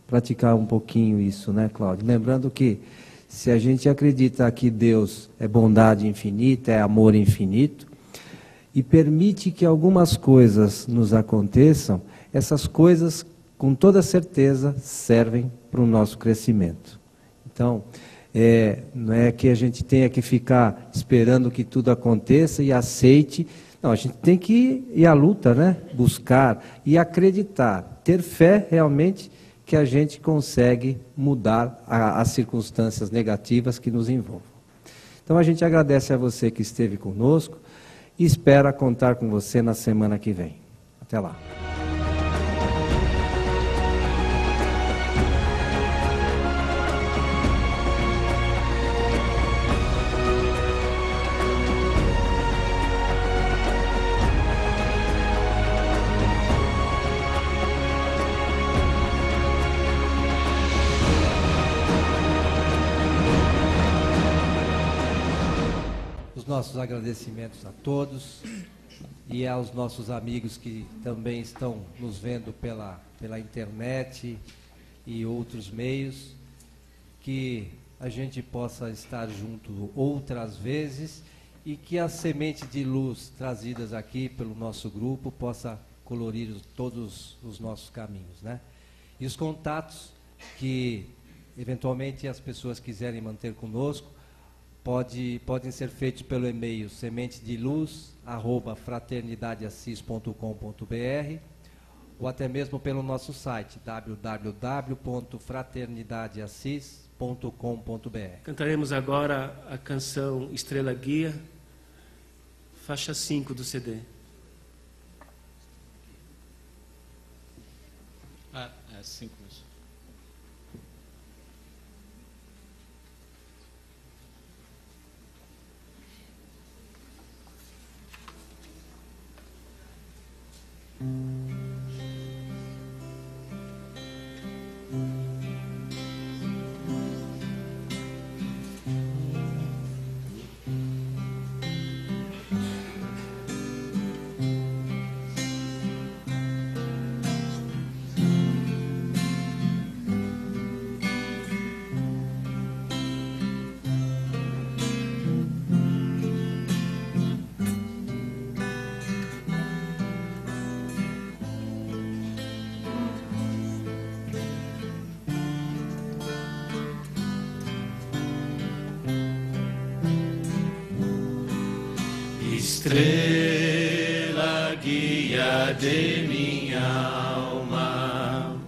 praticar um pouquinho isso, né, Cláudio? Lembrando que se a gente acredita que Deus é bondade infinita, é amor infinito, e permite que algumas coisas nos aconteçam, essas coisas com toda certeza servem para o nosso crescimento. Então, não é que a gente tenha que ficar esperando que tudo aconteça e aceite. Não, a gente tem que ir à luta, né? Buscar e acreditar, ter fé realmente que a gente consegue mudar as circunstâncias negativas que nos envolvam. Então a gente agradece a você que esteve conosco e espera contar com você na semana que vem. Até lá. Nossos agradecimentos a todos e aos nossos amigos que também estão nos vendo pela internet e outros meios, que a gente possa estar junto outras vezes e que a semente de luz trazidas aqui pelo nosso grupo possa colorir todos os nossos caminhos, né? E os contatos que eventualmente as pessoas quiserem manter conosco, podem ser feitos pelo e-mail sementedeluz@fraternidadeassis.com.br ou até mesmo pelo nosso site www.fraternidadeassis.com.br. Cantaremos agora a canção Estrela Guia, faixa 5 do CD. É 5 isso. estrela guia de minha alma,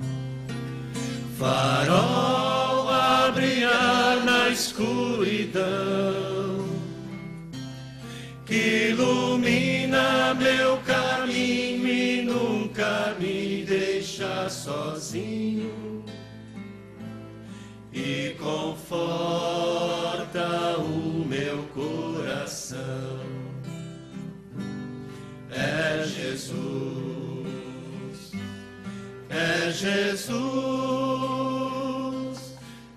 farol a brilhar na escuridão, que ilumina meu caminho e nunca me deixa sozinho, e conforta o meu coração. É Jesus, é Jesus,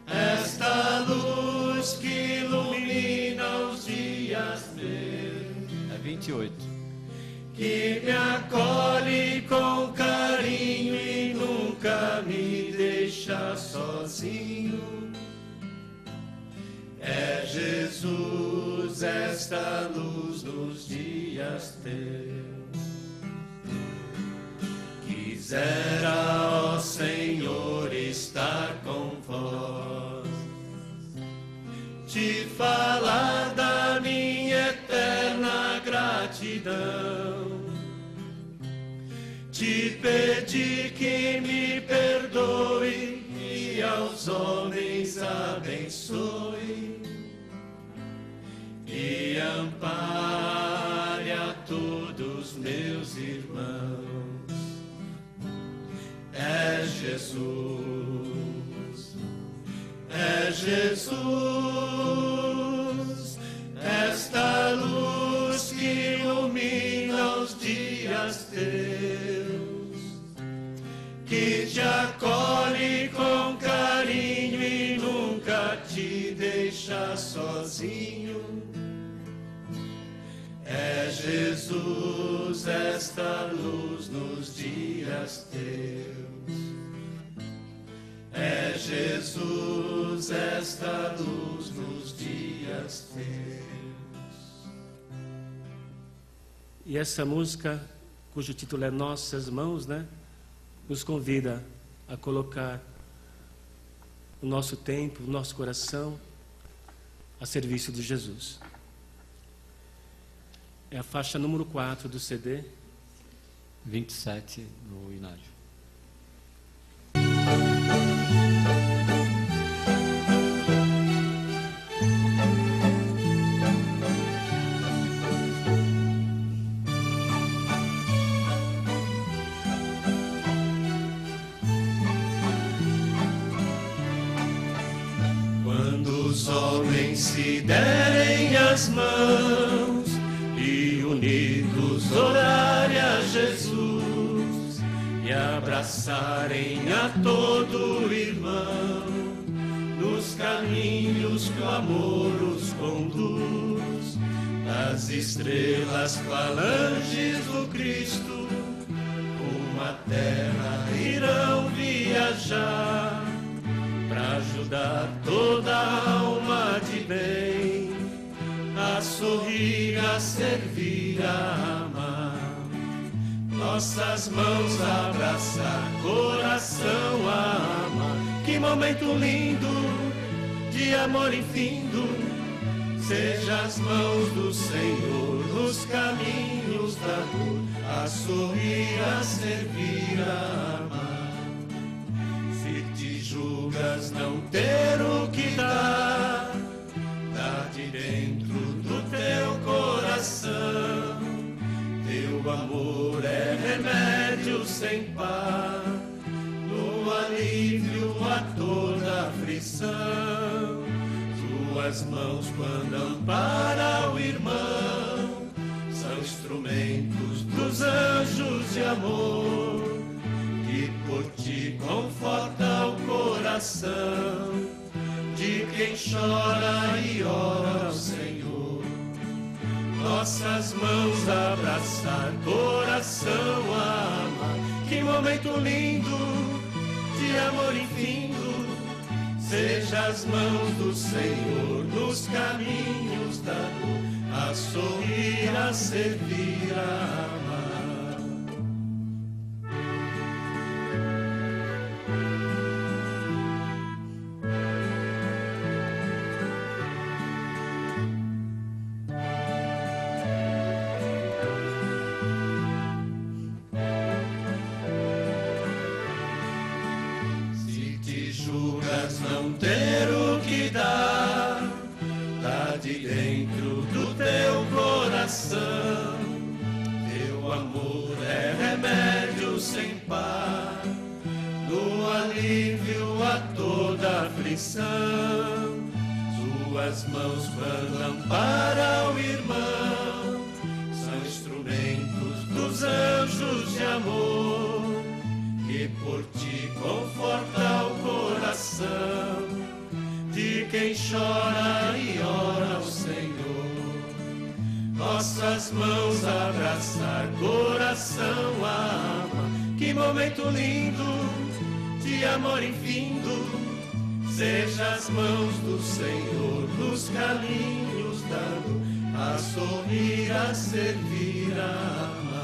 esta luz que ilumina os dias meus. É 28. Que me acolhe com carinho e nunca me deixa sozinho. É Jesus, esta luz nos dias teus. Quisera, ó Senhor, estar com vós, te falar da minha eterna gratidão, te pedir que me perdoe e aos homens abençoe e ampare a todos meus irmãos. É Jesus, é Jesus, esta luz que ilumina os dias teus, que te acolhe com carinho e nunca te deixa sozinho. É Jesus, esta luz nos dias teus. É Jesus, esta luz nos dias teus. E essa música, cujo título é Nossas Mãos, né, nos convida a colocar o nosso tempo, o nosso coração a serviço de Jesus. É a faixa número 4 do CD. 27 no Inário. Quando os homens se derem as mãos e unidos orarem a Jesus e abraçarem a todo irmão nos caminhos que o amor os conduz, as estrelas falanges do Cristo rumo à terra irão viajar para ajudar toda alma de bem a sorrir, a servir, a amar. Nossas mãos abraçar, coração a amar. Que momento lindo de amor infindo, seja as mãos do Senhor nos caminhos da dor, a sorrir, a servir, a amar. Se te julgas não ter o que dar, dá de dentro do teu coração. Teu amor é remédio sem par, no alívio a toda aflição. Tuas mãos quando ampara o irmão, são instrumentos dos anjos de amor, que por ti conforta o coração de quem chora e ora ao Senhor. Nossas mãos abraçar, coração a amar. Que momento lindo de amor infindo, seja as mãos do Senhor nos caminhos da dor, a sorrir, a servir, a amar. não ter o que dar, dá de dentro do teu coração. Teu amor é remédio sem par, do alívio a toda aflição. Suas mãos falam para o irmão, são instrumentos dos anjos de amor, que por ti conforta o coração de quem chora e ora ao Senhor. Nossas mãos abraçar, coração ama, que momento lindo de amor infindo. Seja as mãos do Senhor nos caminhos dando, a sorrir, a servir, a amar.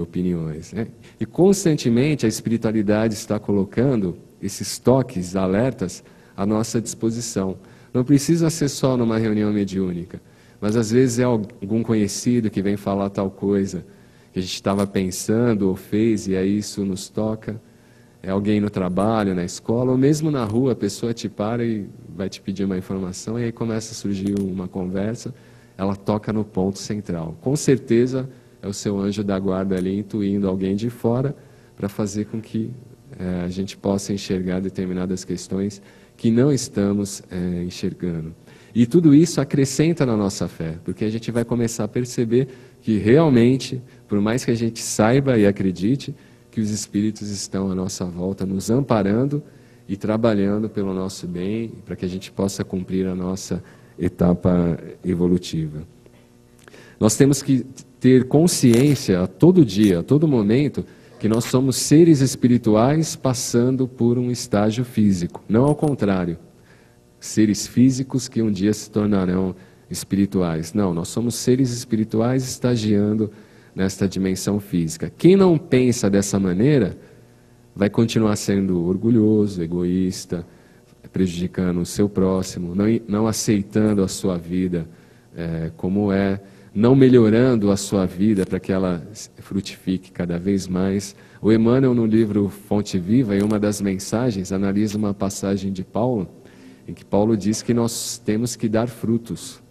Opiniões, né? E constantemente a espiritualidade está colocando esses toques, alertas à nossa disposição. Não precisa ser só numa reunião mediúnica, mas às vezes é algum conhecido que vem falar tal coisa que a gente estava pensando ou fez e aí isso nos toca. É alguém no trabalho, na escola, ou mesmo na rua, a pessoa te para e vai te pedir uma informação e aí começa a surgir uma conversa, ela toca no ponto central. Com certeza é o seu anjo da guarda ali intuindo alguém de fora para fazer com que a gente possa enxergar determinadas questões que não estamos enxergando. E tudo isso acrescenta na nossa fé, porque a gente vai começar a perceber que realmente, por mais que a gente saiba e acredite, que os espíritos estão à nossa volta nos amparando e trabalhando pelo nosso bem, para que a gente possa cumprir a nossa etapa evolutiva. Nós temos que ter consciência a todo dia, a todo momento, que nós somos seres espirituais passando por um estágio físico, não ao contrário. Seres físicos que um dia se tornarão espirituais. Não, nós somos seres espirituais estagiando nesta dimensão física. Quem não pensa dessa maneira vai continuar sendo orgulhoso, egoísta, prejudicando o seu próximo, não aceitando a sua vida como é, não melhorando a sua vida para que ela frutifique cada vez mais. O Emmanuel, no livro Fonte Viva, em uma das mensagens, analisa uma passagem de Paulo, em que Paulo diz que nós temos que dar frutos.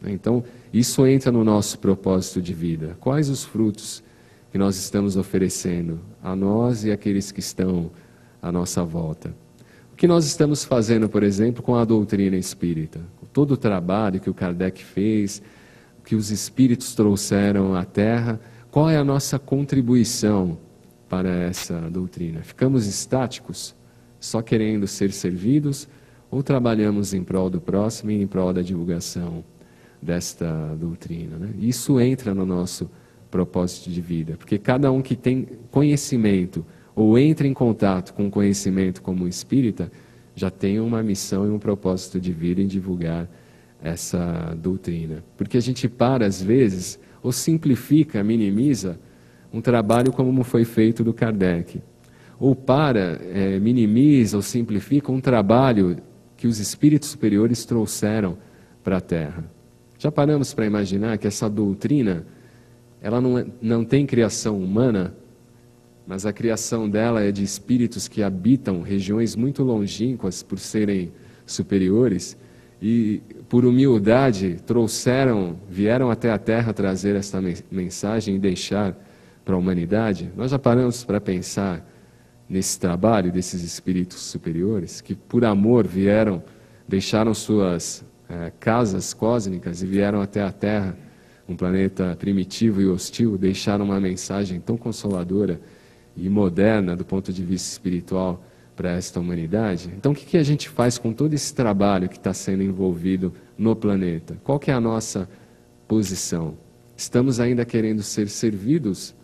Então, isso entra no nosso propósito de vida. Quais os frutos que nós estamos oferecendo a nós e àqueles que estão à nossa volta? O que nós estamos fazendo, por exemplo, com a doutrina espírita? Todo o trabalho que o Kardec fez, que os espíritos trouxeram à Terra, qual é a nossa contribuição para essa doutrina? Ficamos estáticos, só querendo ser servidos, ou trabalhamos em prol do próximo e em prol da divulgação desta doutrina, né? Isso entra no nosso propósito de vida, porque cada um que tem conhecimento ou entra em contato com conhecimento como espírita, já tem uma missão e um propósito de vida em divulgar essa doutrina. Porque a gente para, às vezes, ou simplifica, minimiza um trabalho como foi feito do Kardec. Ou minimiza ou simplifica um trabalho que os espíritos superiores trouxeram para a Terra. Já paramos para imaginar que essa doutrina, ela não tem criação humana, mas a criação dela é de espíritos que habitam regiões muito longínquas por serem superiores, e por humildade vieram até a Terra trazer esta mensagem e deixar para a humanidade. Nós já paramos para pensar nesse trabalho desses espíritos superiores, que por amor deixaram suas casas cósmicas e vieram até a Terra, um planeta primitivo e hostil, deixaram uma mensagem tão consoladora e moderna do ponto de vista espiritual para esta humanidade. Então, o que a gente faz com todo esse trabalho que está sendo envolvido no planeta? Qual que é a nossa posição? Estamos ainda querendo ser servidos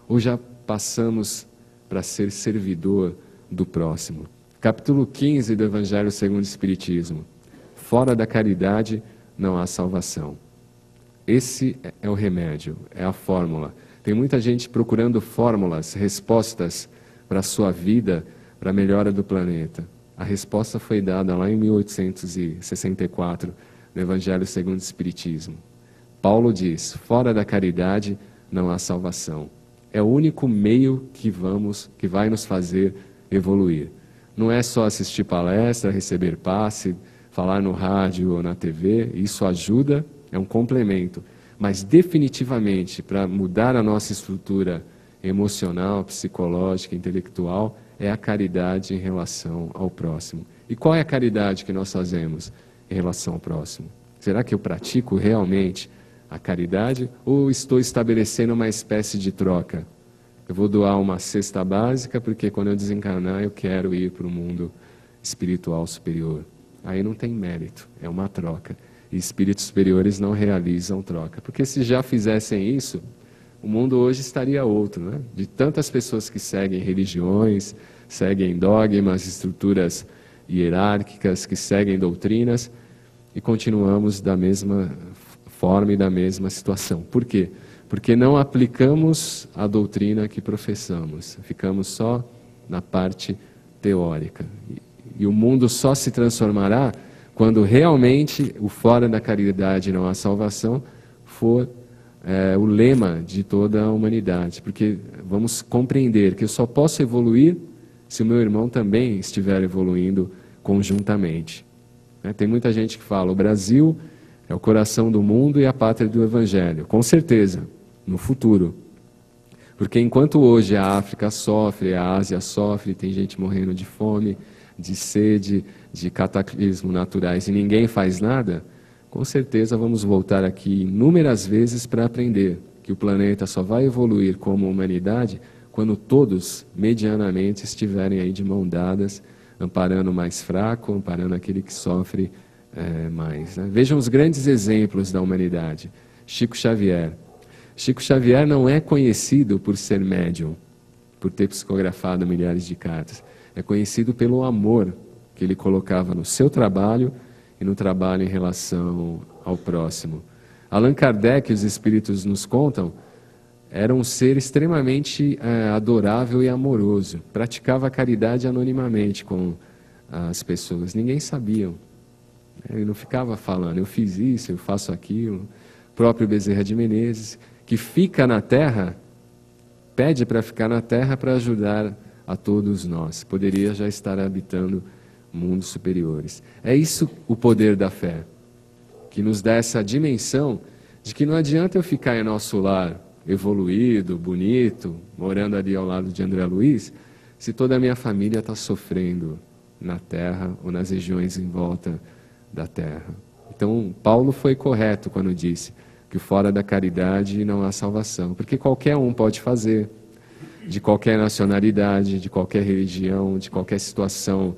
ou já passamos para ser servidor do próximo. Capítulo 15 do Evangelho segundo o Espiritismo. Fora da caridade não há salvação. Esse é o remédio, é a fórmula. Tem muita gente procurando fórmulas, respostas para a sua vida, para a melhora do planeta. A resposta foi dada lá em 1864, no Evangelho segundo o Espiritismo. Paulo diz, fora da caridade não há salvação. É o único meio que vai nos fazer evoluir. Não é só assistir palestra, receber passe, falar no rádio ou na TV, isso ajuda, é um complemento. Mas definitivamente, para mudar a nossa estrutura emocional, psicológica, intelectual, é a caridade em relação ao próximo. E qual é a caridade que nós fazemos em relação ao próximo? Será que eu pratico realmente a caridade ou estou estabelecendo uma espécie de troca? Eu vou doar uma cesta básica porque quando eu desencarnar eu quero ir para o mundo espiritual superior. Aí não tem mérito, é uma troca. E espíritos superiores não realizam troca. Porque se já fizessem isso, o mundo hoje estaria outro, né? De tantas pessoas que seguem religiões, seguem dogmas, estruturas hierárquicas, que seguem doutrinas, e continuamos da mesma forma e da mesma situação. Por quê? Porque não aplicamos a doutrina que professamos, ficamos só na parte teórica. E o mundo só se transformará quando realmente o fora da caridade não há salvação for o lema de toda a humanidade. Porque vamos compreender que eu só posso evoluir se o meu irmão também estiver evoluindo conjuntamente. Tem muita gente que fala, o Brasil é o coração do mundo e a pátria do Evangelho. Com certeza, no futuro. Porque enquanto hoje a África sofre, a Ásia sofre, tem gente morrendo de fome, de sede, de cataclismos naturais e ninguém faz nada, com certeza vamos voltar aqui inúmeras vezes para aprender que o planeta só vai evoluir como humanidade quando todos, medianamente, estiverem aí de mão dadas, amparando o mais fraco, amparando aquele que sofre mais. Né? Vejam os grandes exemplos da humanidade. Chico Xavier. Chico Xavier não é conhecido por ser médium, por ter psicografado milhares de cartas. É conhecido pelo amor que ele colocava no seu trabalho e no trabalho em relação ao próximo. Allan Kardec, os espíritos nos contam, era um ser extremamente adorável e amoroso. Praticava a caridade anonimamente com as pessoas. Ninguém sabia. Ele não ficava falando, eu fiz isso, eu faço aquilo. O próprio Bezerra de Menezes, que fica na Terra, pede para ficar na Terra para ajudar a todos nós. Poderia já estar habitando mundos superiores. É isso o poder da fé, que nos dá essa dimensão de que não adianta eu ficar em nosso lar evoluído, bonito, morando ali ao lado de André Luiz, se toda a minha família está sofrendo na Terra ou nas regiões em volta da Terra. Então, Paulo foi correto quando disse que fora da caridade não há salvação, porque qualquer um pode fazer, de qualquer nacionalidade, de qualquer religião, de qualquer situação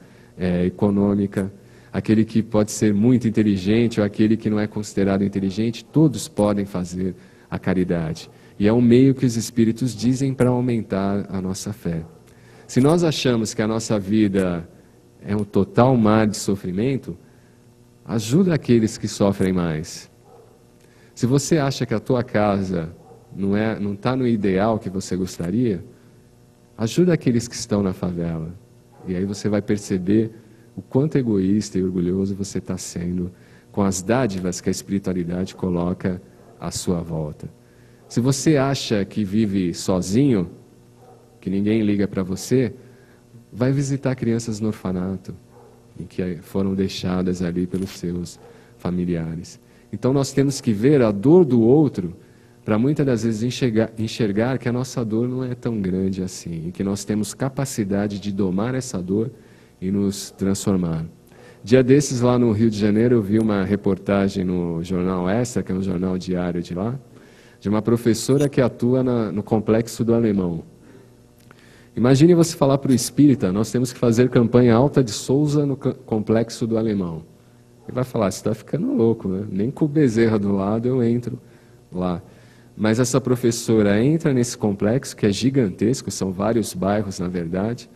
econômica, aquele que pode ser muito inteligente ou aquele que não é considerado inteligente, todos podem fazer a caridade. E é um meio que os espíritos dizem para aumentar a nossa fé. Se nós achamos que a nossa vida é um total mar de sofrimento, ajuda aqueles que sofrem mais. Se você acha que a tua casa não está no ideal que você gostaria, ajuda aqueles que estão na favela. E aí você vai perceber o quanto egoísta e orgulhoso você está sendo com as dádivas que a espiritualidade coloca à sua volta. Se você acha que vive sozinho, que ninguém liga para você, vai visitar crianças no orfanato, e que foram deixadas ali pelos seus familiares. Então nós temos que ver a dor do outro, para muitas das vezes enxergar que a nossa dor não é tão grande assim, e que nós temos capacidade de domar essa dor e nos transformar. Dia desses, lá no Rio de Janeiro, eu vi uma reportagem no Jornal Extra, que é um jornal diário de lá, de uma professora que atua no Complexo do Alemão. Imagine você falar para o espírita, nós temos que fazer campanha Alta de Souza no Complexo do Alemão. Ele vai falar, você está ficando louco, né? Nem com o Bezerra do lado eu entro lá. mas essa professora entra nesse complexo, que é gigantesco, são vários bairros, na verdade,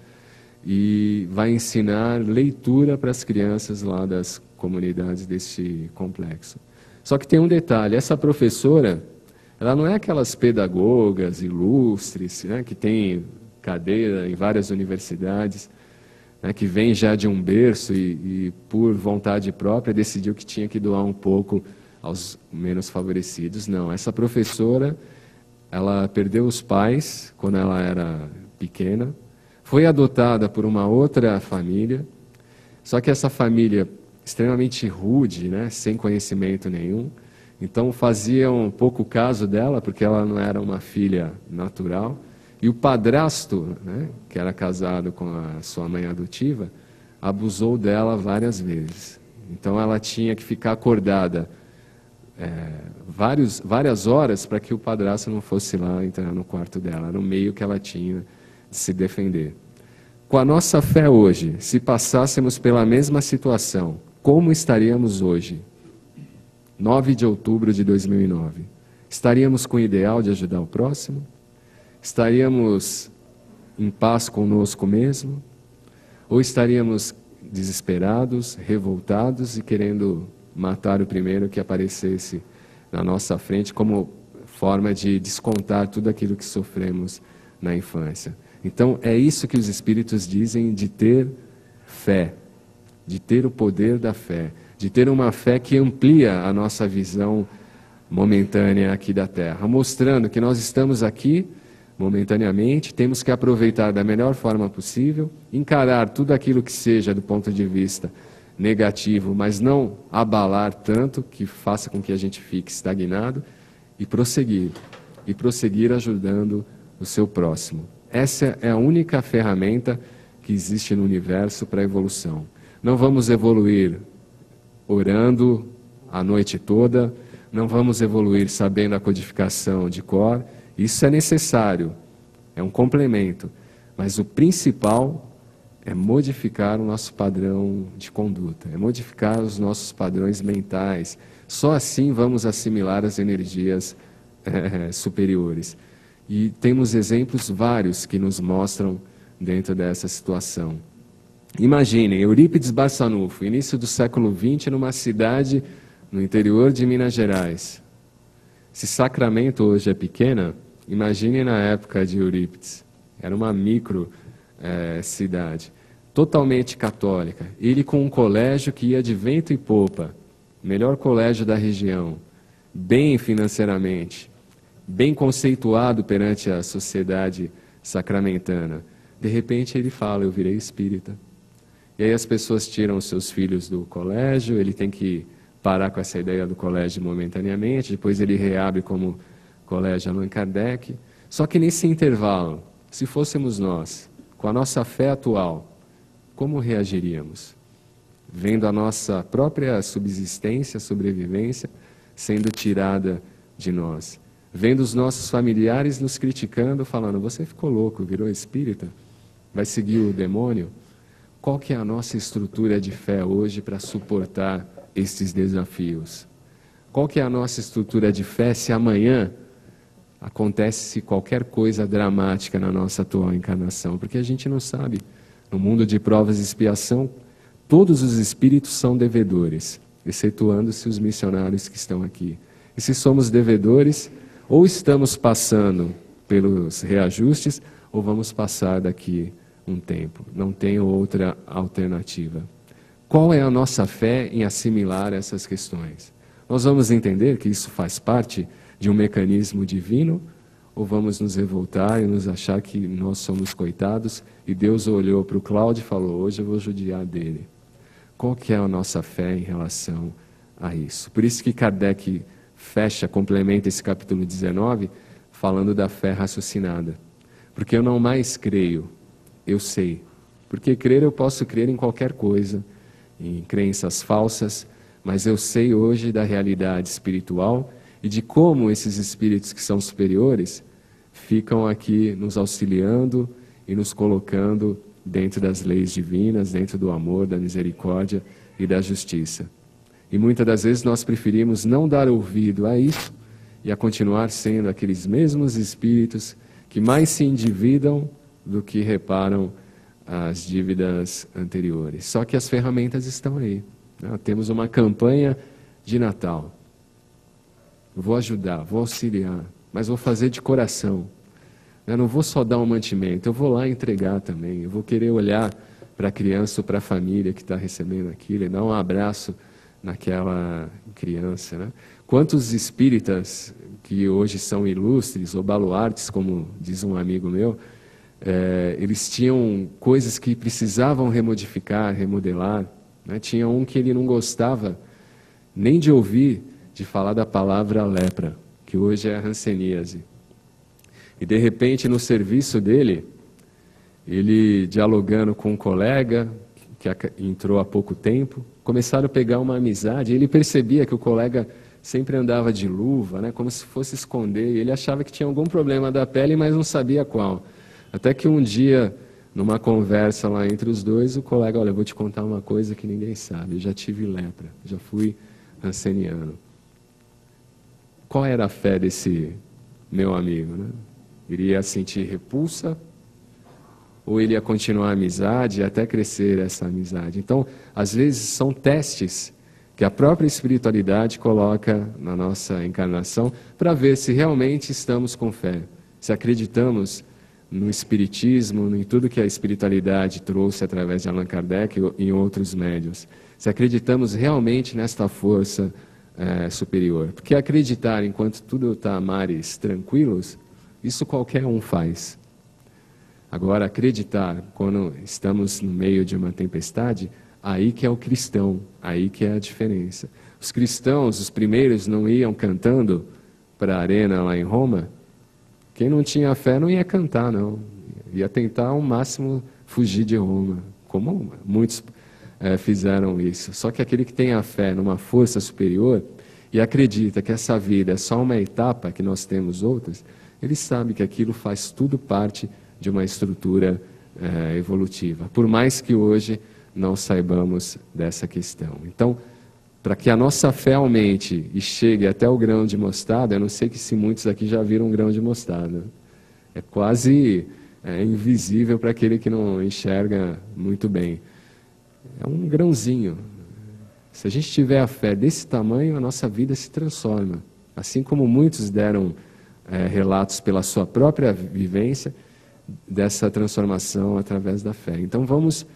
e vai ensinar leitura para as crianças lá das comunidades desse complexo. Só que tem um detalhe, essa professora, ela não é aquelas pedagogas ilustres, né, que tem cadeira em várias universidades, né, que vem já de um berço e por vontade própria decidiu que tinha que doar um pouco aos menos favorecidos. Não, essa professora, ela perdeu os pais quando ela era pequena, foi adotada por uma outra família, só que essa família extremamente rude, né, sem conhecimento nenhum, então faziam pouco caso dela, porque ela não era uma filha natural, e o padrasto, né, que era casado com a sua mãe adotiva, abusou dela várias vezes. Então ela tinha que ficar acordada várias horas para que o padrasto não fosse lá entrar no quarto dela. Era o meio que ela tinha de se defender. Com a nossa fé hoje, se passássemos pela mesma situação, como estaríamos hoje? 9 de outubro de 2009. Estaríamos com o ideal de ajudar o próximo? Estaríamos em paz conosco mesmo? Ou estaríamos desesperados, revoltados e querendo matar o primeiro que aparecesse na nossa frente como forma de descontar tudo aquilo que sofremos na infância? Então, é isso que os Espíritos dizem de ter fé, de ter o poder da fé, de ter uma fé que amplia a nossa visão momentânea aqui da Terra, mostrando que nós estamos aqui momentaneamente, temos que aproveitar da melhor forma possível, encarar tudo aquilo que seja do ponto de vista negativo, mas não abalar tanto que faça com que a gente fique estagnado e prosseguir ajudando o seu próximo. Essa é a única ferramenta que existe no universo para a evolução. Não vamos evoluir orando a noite toda, não vamos evoluir sabendo a codificação de cor, isso é necessário, é um complemento, mas o principal é modificar o nosso padrão de conduta, é modificar os nossos padrões mentais. Só assim vamos assimilar as energias superiores. E temos exemplos vários que nos mostram dentro dessa situação. Imaginem, Eurípides Barçanufo, início do século XX, numa cidade no interior de Minas Gerais. Se Sacramento hoje é pequena, imaginem na época de Eurípides. Era uma micro cidade, totalmente católica. Ele com um colégio que ia de vento e popa, melhor colégio da região, bem financeiramente, bem conceituado perante a sociedade sacramentana. De repente ele fala, eu virei espírita. E aí as pessoas tiram os seus filhos do colégio, ele tem que parar com essa ideia do colégio momentaneamente, depois ele reabre como colégio Allan Kardec. Só que nesse intervalo, se fôssemos nós, com a nossa fé atual, como reagiríamos? Vendo a nossa própria subsistência, sobrevivência, sendo tirada de nós. Vendo os nossos familiares nos criticando, falando, você ficou louco, virou espírita? Vai seguir o demônio? Qual que é a nossa estrutura de fé hoje para suportar estes desafios? Qual que é a nossa estrutura de fé se amanhã acontece qualquer coisa dramática na nossa atual encarnação? Porque a gente não sabe. No mundo de provas e expiação, todos os espíritos são devedores, excetuando-se os missionários que estão aqui. E se somos devedores, ou estamos passando pelos reajustes, ou vamos passar daqui um tempo. Não tem outra alternativa. Qual é a nossa fé em assimilar essas questões? Nós vamos entender que isso faz parte de um mecanismo divino, ou vamos nos revoltar e nos achar que nós somos coitados e Deus olhou para o Cláudio e falou, hoje eu vou judiar dele. Qual que é a nossa fé em relação a isso? Por isso que Kardec complementa esse capítulo 19, falando da fé raciocinada. Porque eu não mais creio, eu sei. Porque crer eu posso crer em qualquer coisa, em crenças falsas, mas eu sei hoje da realidade espiritual e de como esses espíritos que são superiores ficam aqui nos auxiliando e nos colocando dentro das leis divinas, dentro do amor, da misericórdia e da justiça. E muitas das vezes nós preferimos não dar ouvido a isso e a continuar sendo aqueles mesmos espíritos que mais se endividam do que reparam as dívidas anteriores. Só que as ferramentas estão aí, né? Temos uma campanha de Natal. Vou ajudar, vou auxiliar, mas vou fazer de coração. Eu não vou só dar um mantimento, eu vou lá entregar também. Eu vou querer olhar para a criança ou para a família que está recebendo aquilo e dar um abraço naquela criança, né? Quantos espíritas que hoje são ilustres ou baluartes, como diz um amigo meu, eles tinham coisas que precisavam remodificar, remodelar, né? Tinha um que ele não gostava nem de ouvir, de falar da palavra lepra, que hoje é a hanseníase. E de repente no serviço dele, ele dialogando com um colega que entrou há pouco tempo, começaram a pegar uma amizade, e ele percebia que o colega sempre andava de luva, né, como se fosse esconder, e ele achava que tinha algum problema da pele, mas não sabia qual. Até que um dia, numa conversa lá entre os dois, o colega, olha, eu vou te contar uma coisa que ninguém sabe, eu já tive lepra, já fui hanseniano. Qual era a fé desse meu amigo, né? Iria sentir repulsa ou ele ia continuar a amizade e até crescer essa amizade? Então, às vezes são testes que a própria espiritualidade coloca na nossa encarnação para ver se realmente estamos com fé, se acreditamos no espiritismo, em tudo que a espiritualidade trouxe através de Allan Kardec e em outros médiuns, se acreditamos realmente nesta força superior. Porque acreditar enquanto tudo está a mares tranquilos, isso qualquer um faz. Agora, acreditar quando estamos no meio de uma tempestade, aí que é o cristão, aí que é a diferença. Os cristãos, os primeiros, não iam cantando para a arena lá em Roma. Quem não tinha fé não ia cantar, não. Ia tentar ao máximo fugir de Roma, como muitos fizeram isso. Só que aquele que tem a fé numa força superior e acredita que essa vida é só uma etapa, que nós temos outras, ele sabe que aquilo faz tudo parte de uma estrutura evolutiva, por mais que hoje não saibamos dessa questão. Então, para que a nossa fé aumente e chegue até o grão de mostarda, eu não sei se muitos aqui já viram um grão de mostarda, é quase invisível para aquele que não enxerga muito bem. É um grãozinho. Se a gente tiver a fé desse tamanho, a nossa vida se transforma. Assim como muitos deram relatos pela sua própria vivência dessa transformação através da fé. Então vamos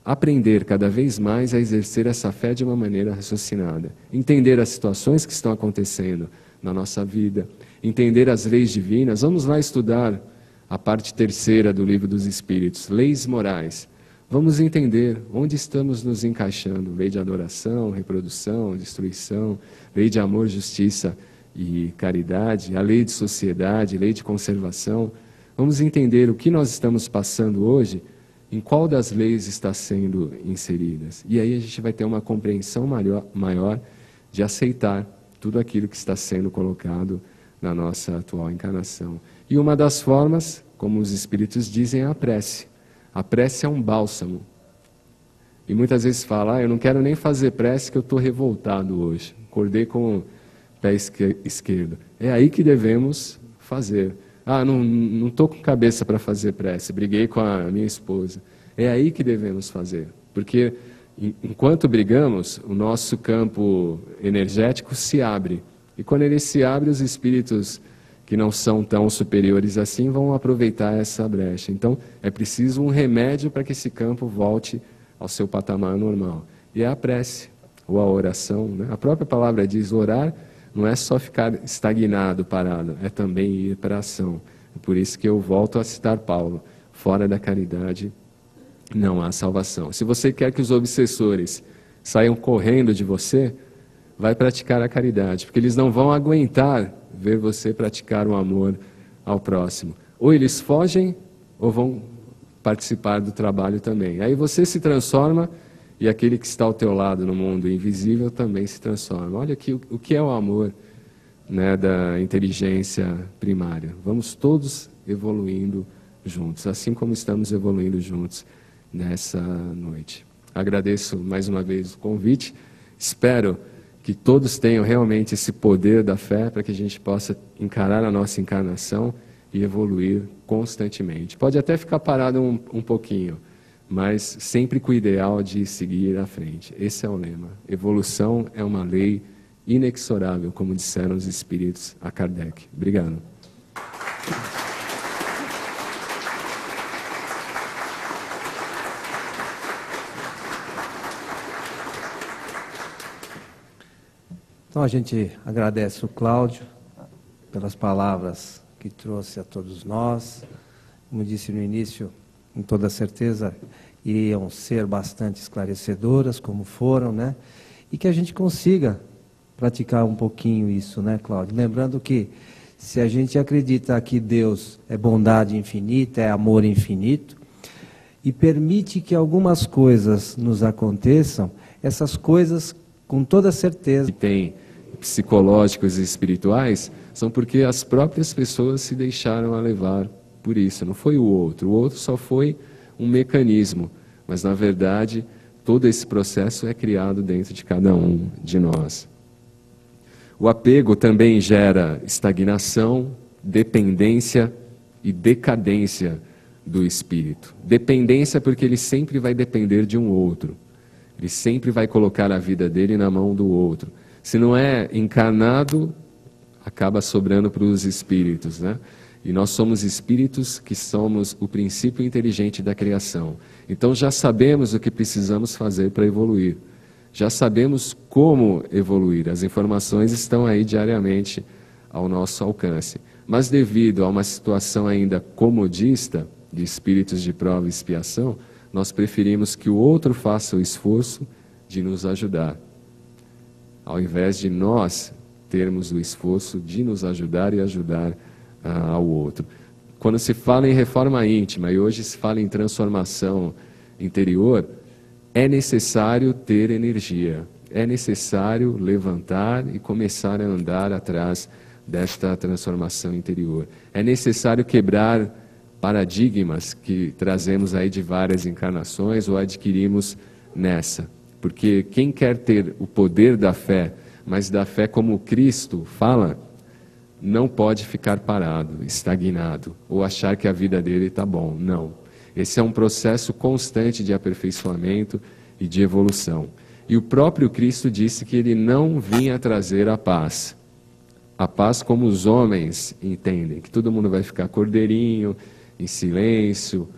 aprender cada vez mais a exercer essa fé de uma maneira raciocinada. Entender as situações que estão acontecendo na nossa vida, entender as leis divinas. Vamos lá estudar a parte terceira do Livro dos Espíritos, leis morais. Vamos entender onde estamos nos encaixando. Lei de adoração, reprodução, destruição, lei de amor, justiça e caridade, a lei de sociedade, lei de conservação. Vamos entender o que nós estamos passando hoje, em qual das leis está sendo inseridas. E aí a gente vai ter uma compreensão maior de aceitar tudo aquilo que está sendo colocado na nossa atual encarnação. E uma das formas, como os Espíritos dizem, é a prece. A prece é um bálsamo. E muitas vezes fala, eu não quero nem fazer prece que eu estou revoltado hoje. Acordei com o pé esquerdo. É aí que devemos fazer. Não estou com cabeça para fazer prece, briguei com a minha esposa. É aí que devemos fazer. Porque enquanto brigamos, o nosso campo energético se abre. E quando ele se abre, os espíritos que não são tão superiores assim vão aproveitar essa brecha. Então, é preciso um remédio para que esse campo volte ao seu patamar normal. E é a prece, ou a oração, né? A própria palavra diz, orar não é só ficar estagnado, parado, é também ir para a ação. É por isso que eu volto a citar Paulo, fora da caridade não há salvação. Se você quer que os obsessores saiam correndo de você, vai praticar a caridade, porque eles não vão aguentar ver você praticar o amor ao próximo. Ou eles fogem, ou vão participar do trabalho também. Aí você se transforma e aquele que está ao teu lado no mundo invisível também se transforma. Olha aqui o que é o amor, né, da inteligência primária. Vamos todos evoluindo juntos, assim como estamos evoluindo juntos nessa noite. Agradeço mais uma vez o convite. Espero que todos tenham realmente esse poder da fé para que a gente possa encarar a nossa encarnação e evoluir constantemente. Pode até ficar parado um pouquinho, mas sempre com o ideal de seguir à frente. Esse é o lema. Evolução é uma lei inexorável, como disseram os espíritos a Kardec. Obrigado. Então a gente agradece o Cláudio pelas palavras que trouxe a todos nós. Como disse no início, com toda certeza iriam ser bastante esclarecedoras, como foram, né? E que a gente consiga praticar um pouquinho isso, né, Cláudio? Lembrando que se a gente acredita que Deus é bondade infinita, é amor infinito, e permite que algumas coisas nos aconteçam, essas coisas, com toda certeza... Que tem psicológicos e espirituais, são porque as próprias pessoas se deixaram a levar por isso. Não foi o outro só foi um mecanismo, mas na verdade todo esse processo é criado dentro de cada um de nós. O apego também gera estagnação, dependência e decadência do espírito. Dependência porque ele sempre vai depender de um outro. Ele sempre vai colocar a vida dele na mão do outro. Se não é encarnado, acaba sobrando para os espíritos, né? E nós somos espíritos que somos o princípio inteligente da criação. Então já sabemos o que precisamos fazer para evoluir. Já sabemos como evoluir. As informações estão aí diariamente ao nosso alcance. Mas devido a uma situação ainda comodista, de espíritos de prova e expiação, nós preferimos que o outro faça o esforço de nos ajudar, ao invés de nós termos o esforço de nos ajudar e ajudar ao outro. Quando se fala em reforma íntima e hoje se fala em transformação interior, é necessário ter energia, é necessário levantar e começar a andar atrás desta transformação interior. É necessário quebrar paradigmas que trazemos aí de várias encarnações ou adquirimos nessa. Porque quem quer ter o poder da fé, mas da fé como Cristo fala, não pode ficar parado, estagnado, ou achar que a vida dele está bom. Não. Esse é um processo constante de aperfeiçoamento e de evolução. E o próprio Cristo disse que ele não vinha trazer a paz. A paz como os homens entendem, que todo mundo vai ficar cordeirinho, em silêncio,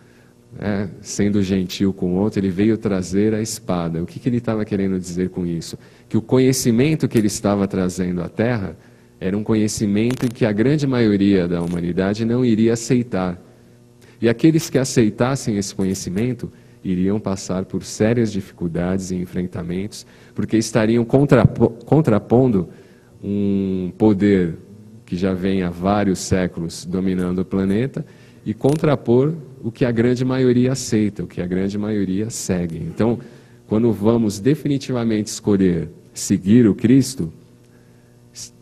sendo gentil com o outro. Ele veio trazer a espada. O que ele estava querendo dizer com isso? Que o conhecimento que ele estava trazendo à Terra era um conhecimento que a grande maioria da humanidade não iria aceitar. E aqueles que aceitassem esse conhecimento iriam passar por sérias dificuldades e enfrentamentos, porque estariam contrapondo um poder que já vem há vários séculos dominando o planeta e contrapor o que a grande maioria aceita, o que a grande maioria segue. Então, quando vamos definitivamente escolher seguir o Cristo,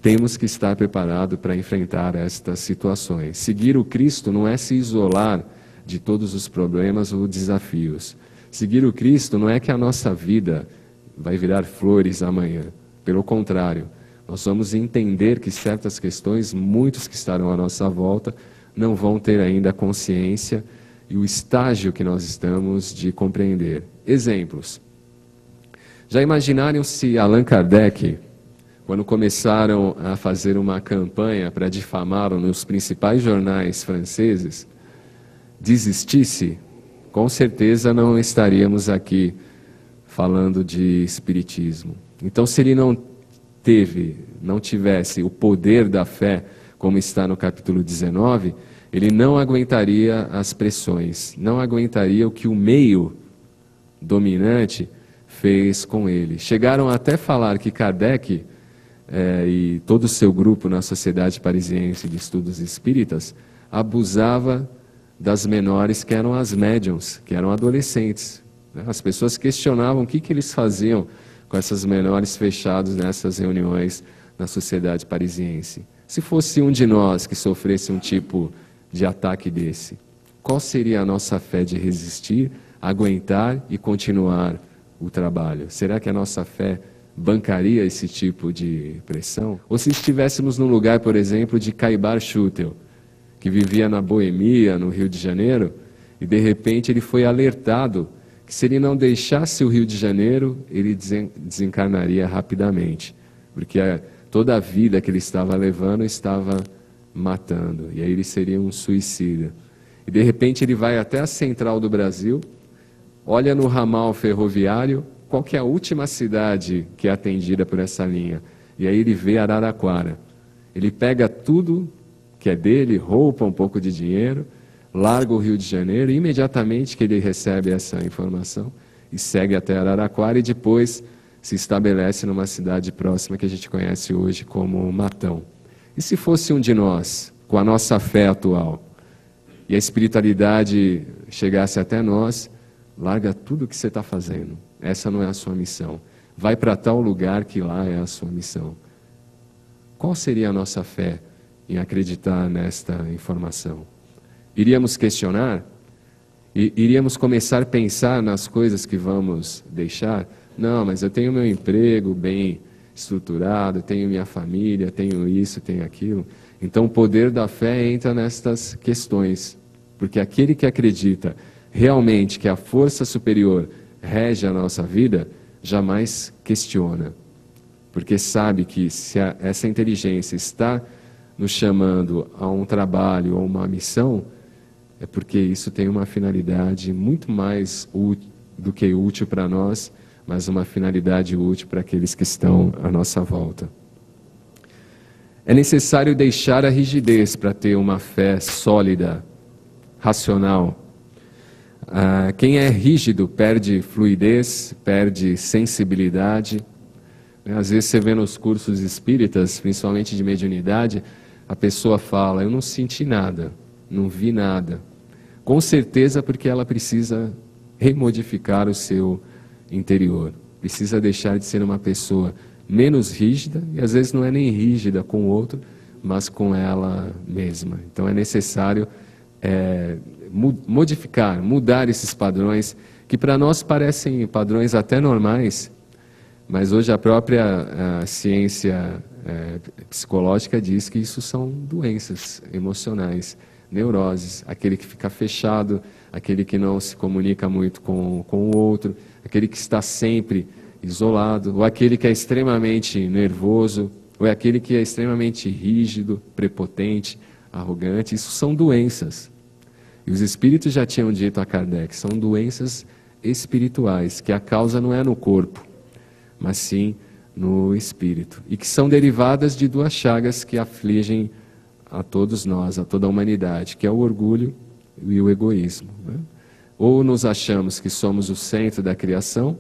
temos que estar preparados para enfrentar estas situações. Seguir o Cristo não é se isolar de todos os problemas ou desafios. Seguir o Cristo não é que a nossa vida vai virar flores amanhã. Pelo contrário, nós vamos entender que certas questões, muitos que estarão à nossa volta, não vão ter ainda a consciência e o estágio que nós estamos de compreender. Exemplos. Já imaginaram se Allan Kardec, quando começaram a fazer uma campanha para difamá-lo nos principais jornais franceses, desistisse? Com certeza não estaríamos aqui falando de espiritismo. Então, se ele não tivesse o poder da fé, como está no capítulo 19, ele não aguentaria as pressões, não aguentaria o que o meio dominante fez com ele. Chegaram até falar que Kardec e todo o seu grupo na Sociedade Parisiense de Estudos Espíritas abusava das menores, que eram as médiuns, que eram adolescentes. As pessoas questionavam o que eles faziam com essas menores fechados nessas reuniões na Sociedade Parisiense. Se fosse um de nós que sofresse um tipo de ataque desse, qual seria a nossa fé de resistir, aguentar e continuar o trabalho? Será que a nossa fé bancaria esse tipo de pressão? Ou se estivéssemos num lugar, por exemplo, de Caibar Schutel, que vivia na Boemia, no Rio de Janeiro, e de repente ele foi alertado que se ele não deixasse o Rio de Janeiro, ele desencarnaria rapidamente, porque toda a vida que ele estava levando estava matando, e aí ele seria um suicida. E de repente ele vai até a central do Brasil, olha no ramal ferroviário, qual que é a última cidade que é atendida por essa linha, e aí ele vê Araraquara. Ele pega tudo que é dele, roupa, um pouco de dinheiro, larga o Rio de Janeiro, e imediatamente que ele recebe essa informação, e segue até Araraquara, e depois se estabelece numa cidade próxima que a gente conhece hoje como Matão. E se fosse um de nós, com a nossa fé atual, e a espiritualidade chegasse até nós, larga tudo o que você está fazendo, essa não é a sua missão, vai para tal lugar que lá é a sua missão. Qual seria a nossa fé em acreditar nesta informação? Iríamos questionar? Iríamos começar a pensar nas coisas que vamos deixar? Não, mas eu tenho meu emprego bem estruturado, tenho minha família, tenho isso, tenho aquilo. Então o poder da fé entra nestas questões, porque aquele que acredita realmente que a força superior rege a nossa vida, jamais questiona, porque sabe que se essa inteligência está nos chamando a um trabalho ou uma missão, é porque isso tem uma finalidade muito mais do que útil para nós, mas uma finalidade útil para aqueles que estão à nossa volta. É necessário deixar a rigidez para ter uma fé sólida, racional. Quem é rígido perde fluidez, perde sensibilidade. Às vezes você vê nos cursos espíritas, principalmente de mediunidade, a pessoa fala, eu não senti nada, não vi nada. Com certeza porque ela precisa remodificar o seu interior. Precisa deixar de ser uma pessoa menos rígida, e às vezes não é nem rígida com o outro, mas com ela mesma. Então é necessário mudar esses padrões, que para nós parecem padrões até normais, mas hoje a própria ciência psicológica diz que isso são doenças emocionais, neuroses, aquele que fica fechado, aquele que não se comunica muito com o outro, aquele que está sempre isolado, ou aquele que é extremamente nervoso, ou aquele que é extremamente rígido, prepotente, arrogante. Isso são doenças. E os espíritos já tinham dito a Kardec, são doenças espirituais, que a causa não é no corpo, mas sim no espírito, e que são derivadas de duas chagas que afligem a todos nós, a toda a humanidade, que é o orgulho e o egoísmo, né? Ou nos achamos que somos o centro da criação,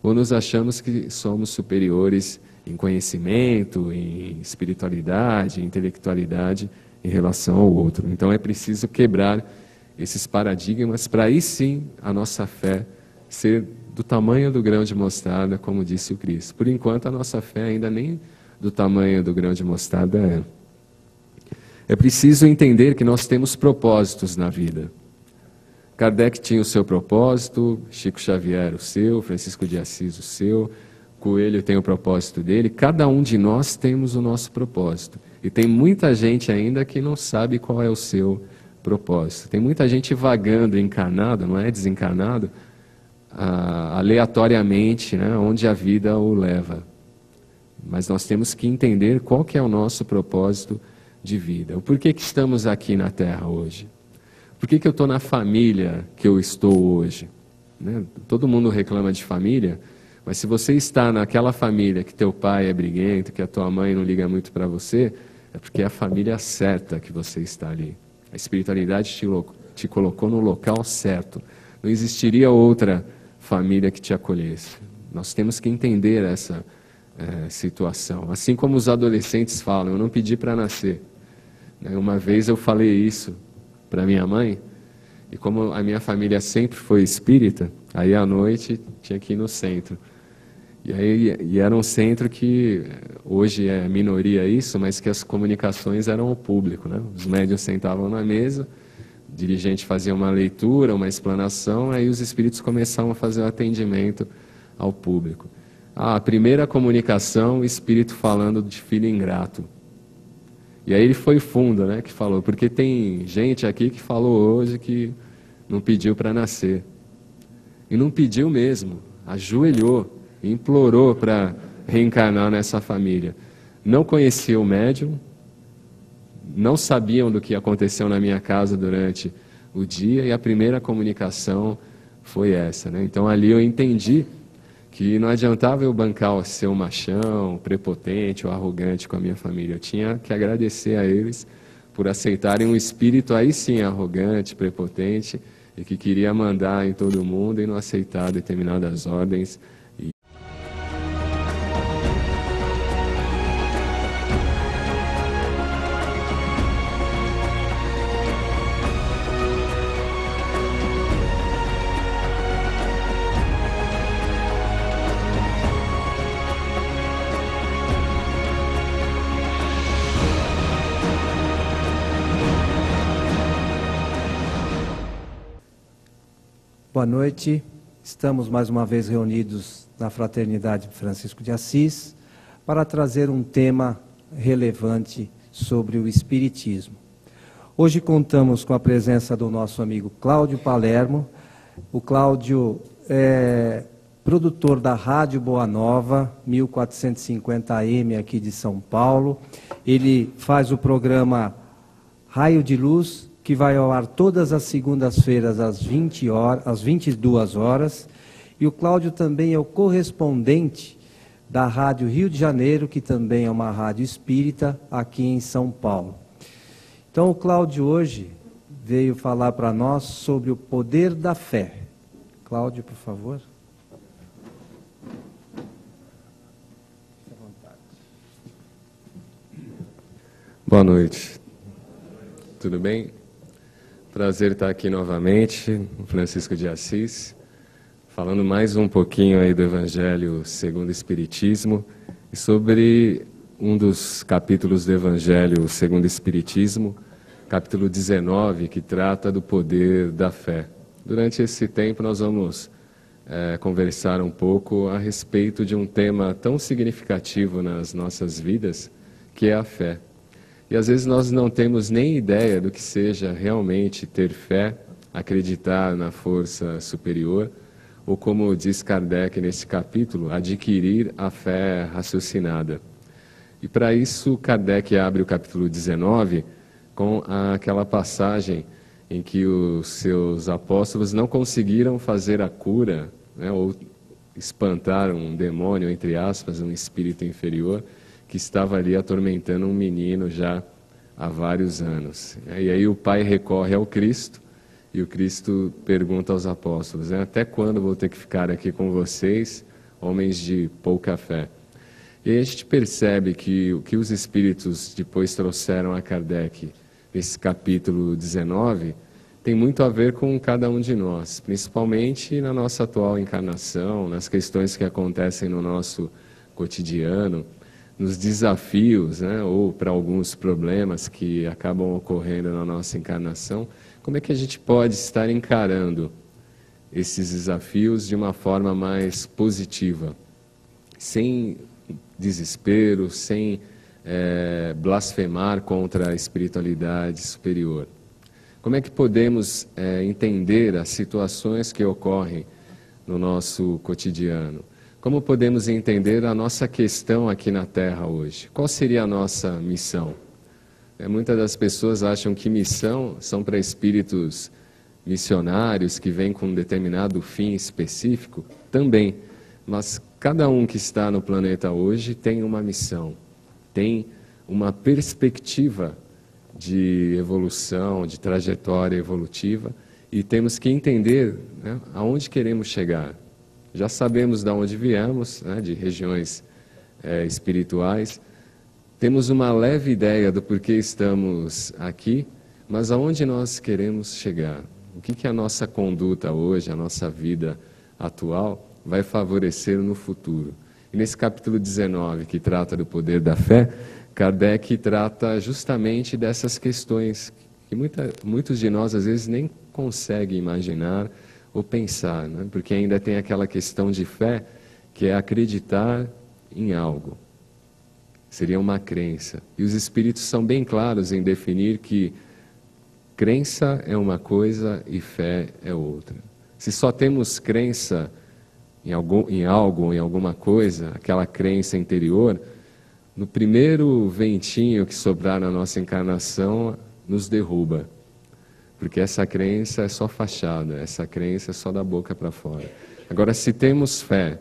ou nos achamos que somos superiores em conhecimento, em espiritualidade, em intelectualidade em relação ao outro. Então é preciso quebrar esses paradigmas para aí sim a nossa fé ser do tamanho do grão de mostarda, como disse o Cristo. Por enquanto a nossa fé ainda nem do tamanho do grão de mostarda é. É preciso entender que nós temos propósitos na vida. Kardec tinha o seu propósito, Chico Xavier o seu, Francisco de Assis o seu, Coelho tem o propósito dele, cada um de nós temos o nosso propósito. E tem muita gente ainda que não sabe qual é o seu propósito. Tem muita gente vagando, encarnado, não é desencarnado, aleatoriamente, né, onde a vida o leva. Mas nós temos que entender qual que é o nosso propósito de vida. O porquê que estamos aqui na Terra hoje? Por que eu estou na família que eu estou hoje? Né? Todo mundo reclama de família, mas se você está naquela família que teu pai é briguento, que a tua mãe não liga muito para você, é porque é a família certa que você está ali. A espiritualidade te colocou no local certo. Não existiria outra família que te acolhesse. Nós temos que entender essa situação. Assim como os adolescentes falam, eu não pedi para nascer. Uma vez eu falei isso para minha mãe, e como a minha família sempre foi espírita, aí à noite tinha que ir no centro. E era um centro que hoje é minoria isso, mas que as comunicações eram ao público, né? Os médiuns sentavam na mesa, o dirigente fazia uma leitura, uma explanação, aí os espíritos começavam a fazer o atendimento ao público. a primeira comunicação, o Espírito falando de filho ingrato. E aí ele foi fundo, né, que falou, porque tem gente aqui que falou hoje que não pediu para nascer. E não pediu mesmo, ajoelhou, implorou para reencarnar nessa família. Não conhecia o médium, não sabiam do que aconteceu na minha casa durante o dia, e a primeira comunicação foi essa, né? Então ali eu entendi que não adiantava eu bancar ser um machão, prepotente ou arrogante com a minha família. Eu tinha que agradecer a eles por aceitarem um espírito aí sim arrogante, prepotente, e que queria mandar em todo mundo e não aceitar determinadas ordens. Boa noite, estamos mais uma vez reunidos na Fraternidade Francisco de Assis para trazer um tema relevante sobre o Espiritismo. Hoje contamos com a presença do nosso amigo Cláudio Palermo. O Cláudio é produtor da Rádio Boa Nova, 1450 AM aqui de São Paulo. Ele faz o programa Raio de Luz, que vai ao ar todas as segundas-feiras às 22 horas. E o Cláudio também é o correspondente da Rádio Rio de Janeiro, que também é uma rádio espírita, aqui em São Paulo. Então o Cláudio hoje veio falar para nós sobre o poder da fé. Cláudio, por favor. Fique à vontade. Boa noite. Tudo bem? Prazer estar aqui novamente, no Francisco de Assis, falando mais um pouquinho aí do Evangelho segundo o Espiritismo e sobre um dos capítulos do Evangelho segundo o Espiritismo, capítulo 19, que trata do poder da fé. Durante esse tempo nós vamos conversar um pouco a respeito de um tema tão significativo nas nossas vidas, que é a fé. E às vezes nós não temos nem ideia do que seja realmente ter fé, acreditar na força superior, ou como diz Kardec nesse capítulo, adquirir a fé raciocinada. E para isso Kardec abre o capítulo 19 com aquela passagem em que os seus apóstolos não conseguiram fazer a cura, né, ou espantar um demônio, entre aspas, um espírito inferior, que estava ali atormentando um menino já há vários anos. E aí o pai recorre ao Cristo, e o Cristo pergunta aos apóstolos, até quando vou ter que ficar aqui com vocês, homens de pouca fé? E aí a gente percebe que o que os espíritos depois trouxeram a Kardec, nesse capítulo 19, tem muito a ver com cada um de nós, principalmente na nossa atual encarnação, nas questões que acontecem no nosso cotidiano, nos desafios, né, ou para alguns problemas que acabam ocorrendo na nossa encarnação. Como é que a gente pode estar encarando esses desafios de uma forma mais positiva, sem desespero, sem blasfemar contra a espiritualidade superior? Como é que podemos entender as situações que ocorrem no nosso cotidiano? Como podemos entender a nossa questão aqui na Terra hoje? Qual seria a nossa missão? Muitas das pessoas acham que missão são para espíritos missionários que vêm com um determinado fim específico, também. Mas cada um que está no planeta hoje tem uma missão, tem uma perspectiva de evolução, de trajetória evolutiva, e temos que entender, né, aonde queremos chegar. Já sabemos de onde viemos, né, de regiões espirituais. Temos uma leve ideia do porquê estamos aqui, mas aonde nós queremos chegar? O que a nossa conduta hoje, a nossa vida atual, vai favorecer no futuro? E nesse capítulo 19, que trata do poder da fé, Kardec trata justamente dessas questões que muitos de nós, às vezes, nem conseguem imaginar ou pensar, né? Porque ainda tem aquela questão de fé que é acreditar em algo. Seria uma crença. E os espíritos são bem claros em definir que crença é uma coisa e fé é outra. Se só temos crença em algo, em alguma coisa, aquela crença interior, no primeiro ventinho que sobrar na nossa encarnação, nos derruba. Porque essa crença é só fachada, essa crença é só da boca para fora. Agora, se temos fé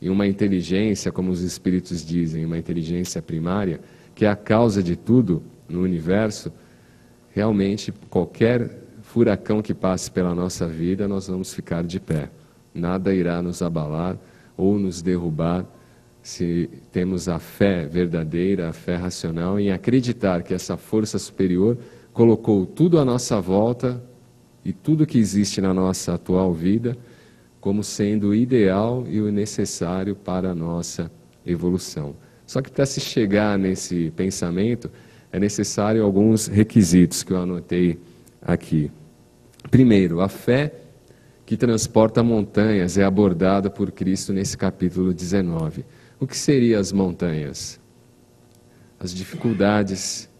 e uma inteligência, como os espíritos dizem, uma inteligência primária, que é a causa de tudo no universo, realmente qualquer furacão que passe pela nossa vida, nós vamos ficar de pé. Nada irá nos abalar ou nos derrubar se temos a fé verdadeira, a fé racional, em acreditar que essa força superior colocou tudo à nossa volta e tudo que existe na nossa atual vida como sendo o ideal e o necessário para a nossa evolução. Só que para se chegar nesse pensamento é necessário alguns requisitos que eu anotei aqui. Primeiro, a fé que transporta montanhas é abordada por Cristo nesse capítulo 19. O que seriam as montanhas? As dificuldades,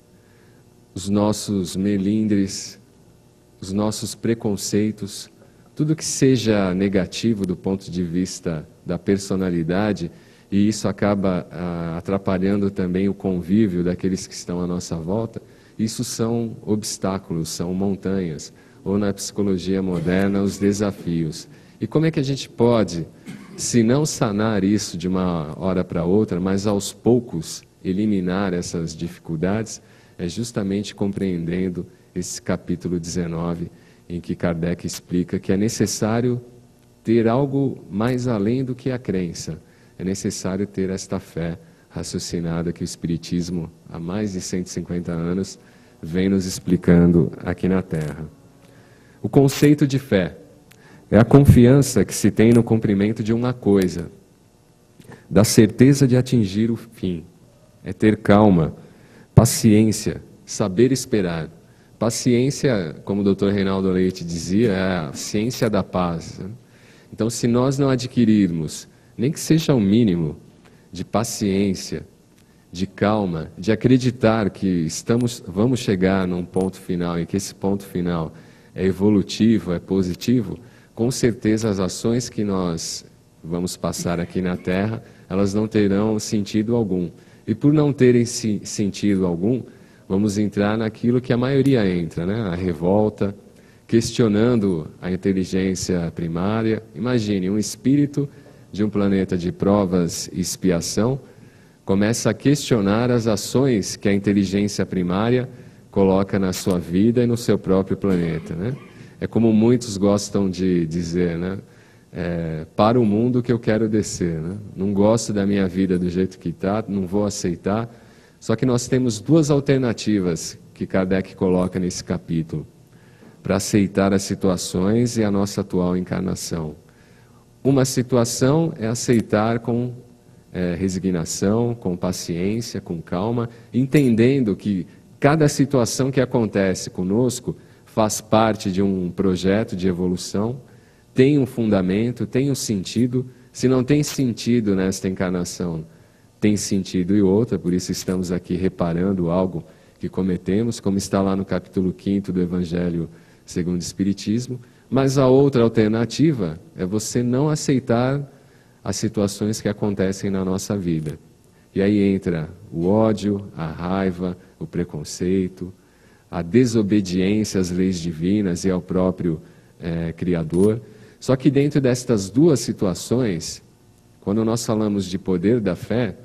os nossos melindres, os nossos preconceitos, tudo que seja negativo do ponto de vista da personalidade, e isso acaba atrapalhando também o convívio daqueles que estão à nossa volta, isso são obstáculos, são montanhas, ou na psicologia moderna, os desafios. E como é que a gente pode, se não sanar isso de uma hora para outra, mas aos poucos eliminar essas dificuldades, é justamente compreendendo esse capítulo 19, em que Kardec explica que é necessário ter algo mais além do que a crença. É necessário ter esta fé raciocinada que o Espiritismo, há mais de 150 anos, vem nos explicando aqui na Terra. O conceito de fé é a confiança que se tem no cumprimento de uma coisa, da certeza de atingir o fim. É ter calma, paciência, saber esperar. Paciência, como o Dr. Reinaldo Leite dizia, é a ciência da paz. Então, se nós não adquirirmos, nem que seja o mínimo, de paciência, de calma, de acreditar que vamos chegar num ponto final e que esse ponto final é evolutivo, é positivo, com certeza as ações que nós vamos passar aqui na Terra, elas não terão sentido algum. E por não terem sentido algum, vamos entrar naquilo que a maioria entra, né? A revolta, questionando a inteligência primária. Imagine, um espírito de um planeta de provas e expiação começa a questionar as ações que a inteligência primária coloca na sua vida e no seu próprio planeta, né? É como muitos gostam de dizer, né? Para o mundo que eu quero descer, né? Não gosto da minha vida do jeito que está, não vou aceitar. Só que nós temos duas alternativas que Kardec coloca nesse capítulo para aceitar as situações e a nossa atual encarnação. Uma situação é aceitar com resignação, com paciência, com calma, entendendo que cada situação que acontece conosco faz parte de um projeto de evolução, tem um fundamento, tem um sentido. Se não tem sentido nesta encarnação, tem sentido em outra, por isso estamos aqui reparando algo que cometemos, como está lá no capítulo 5º do Evangelho segundo o Espiritismo. Mas a outra alternativa é você não aceitar as situações que acontecem na nossa vida. E aí entra o ódio, a raiva, o preconceito, a desobediência às leis divinas e ao próprio Criador. Só que dentro destas duas situações, quando nós falamos de poder da fé,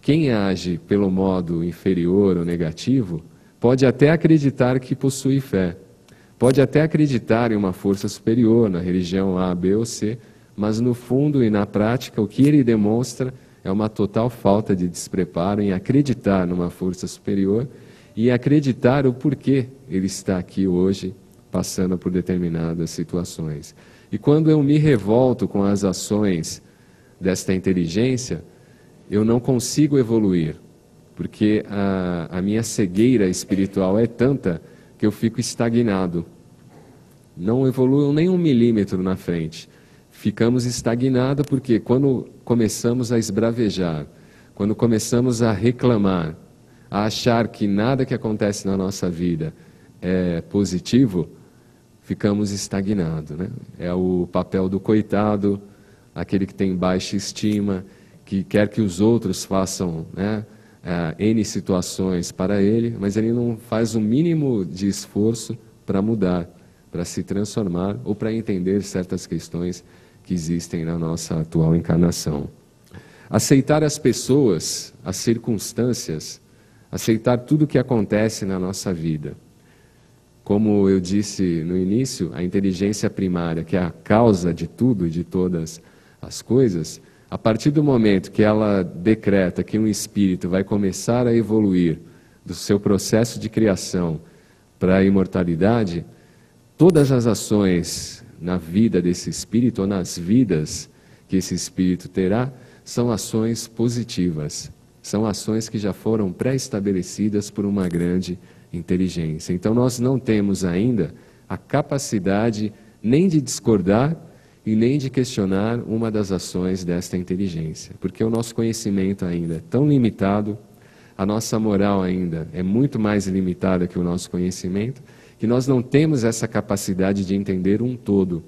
quem age pelo modo inferior ou negativo pode até acreditar que possui fé, pode até acreditar em uma força superior, na religião A, B ou C, mas no fundo e na prática o que ele demonstra é uma total falta de despreparo em acreditar numa força superior e acreditar o porquê ele está aqui hoje passando por determinadas situações. E quando eu me revolto com as ações desta inteligência, eu não consigo evoluir, porque a minha cegueira espiritual é tanta que eu fico estagnado. Não evoluo nem 1 milímetro na frente. ficamos estagnados, porque quando começamos a esbravejar, quando começamos a reclamar, a achar que nada que acontece na nossa vida é positivo, ficamos estagnados, né? É o papel do coitado, aquele que tem baixa estima, que quer que os outros façam, né, N situações para ele, mas ele não faz o mínimo de esforço para mudar, para se transformar ou para entender certas questões que existem na nossa atual encarnação. Aceitar as pessoas, as circunstâncias, aceitar tudo o que acontece na nossa vida. Como eu disse no início, a inteligência primária, que é a causa de tudo e de todas as coisas, a partir do momento que ela decreta que um espírito vai começar a evoluir do seu processo de criação para a imortalidade, todas as ações na vida desse espírito, ou nas vidas que esse espírito terá, são ações positivas. São ações que já foram pré-estabelecidas por uma grande inteligência. Então nós não temos ainda a capacidade nem de discordar e nem de questionar uma das ações desta inteligência, porque o nosso conhecimento ainda é tão limitado, a nossa moral ainda é muito mais limitada que o nosso conhecimento, que nós não temos essa capacidade de entender um todo.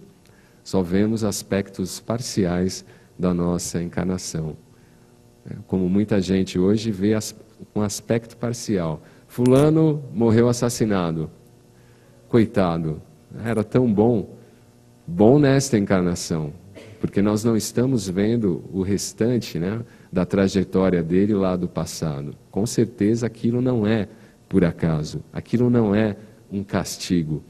Só vemos aspectos parciais da nossa encarnação. Como muita gente hoje vê um aspecto parcial. Fulano morreu assassinado. Coitado, era tão bom nesta encarnação, porque nós não estamos vendo o restante, né, da trajetória dele lá do passado. Com certeza aquilo não é por acaso, aquilo não é um castigo,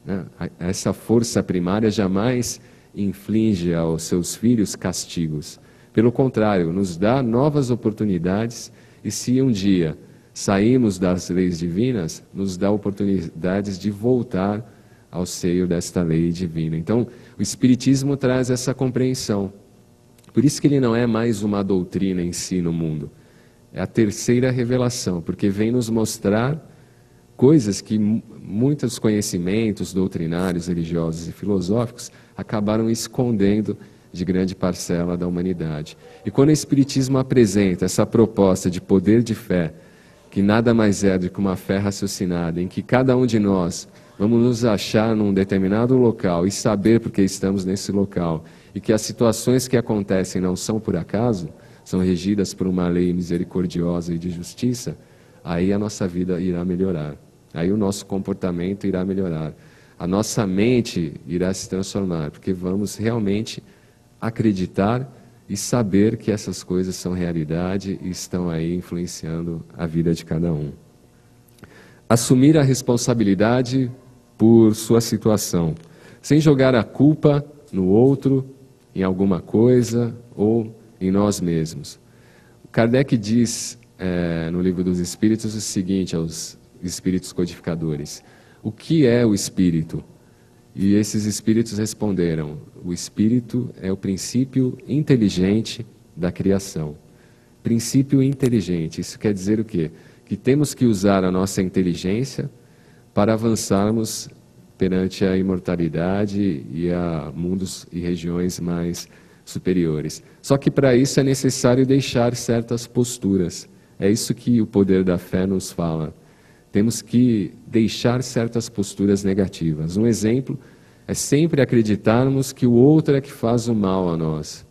né? Essa força primária jamais inflige aos seus filhos castigos. Pelo contrário, nos dá novas oportunidades, e se um dia saímos das leis divinas, nos dá oportunidades de voltar ao seio desta lei divina. Então, o Espiritismo traz essa compreensão. Por isso que ele não é mais uma doutrina em si no mundo. É a terceira revelação, porque vem nos mostrar coisas que muitos conhecimentos doutrinários, religiosos e filosóficos acabaram escondendo de grande parcela da humanidade. E quando o Espiritismo apresenta essa proposta de poder de fé, que nada mais é do que uma fé raciocinada, em que cada um de nós vamos nos achar num determinado local e saber porque estamos nesse local, e que as situações que acontecem não são por acaso, são regidas por uma lei misericordiosa e de justiça, aí a nossa vida irá melhorar. Aí o nosso comportamento irá melhorar. A nossa mente irá se transformar, porque vamos realmente acreditar e saber que essas coisas são realidade e estão aí influenciando a vida de cada um. Assumir a responsabilidade por sua situação, sem jogar a culpa no outro, em alguma coisa ou em nós mesmos. Kardec diz no Livro dos Espíritos o seguinte aos espíritos codificadores: o que é o espírito? E esses espíritos responderam: o espírito é o princípio inteligente da criação. Princípio inteligente, isso quer dizer o quê? Que temos que usar a nossa inteligência para avançarmos perante a imortalidade e a mundos e regiões mais superiores. Só que para isso é necessário deixar certas posturas. É isso que o poder da fé nos fala. Temos que deixar certas posturas negativas. Um exemplo é sempre acreditarmos que o outro é que faz o mal a nós.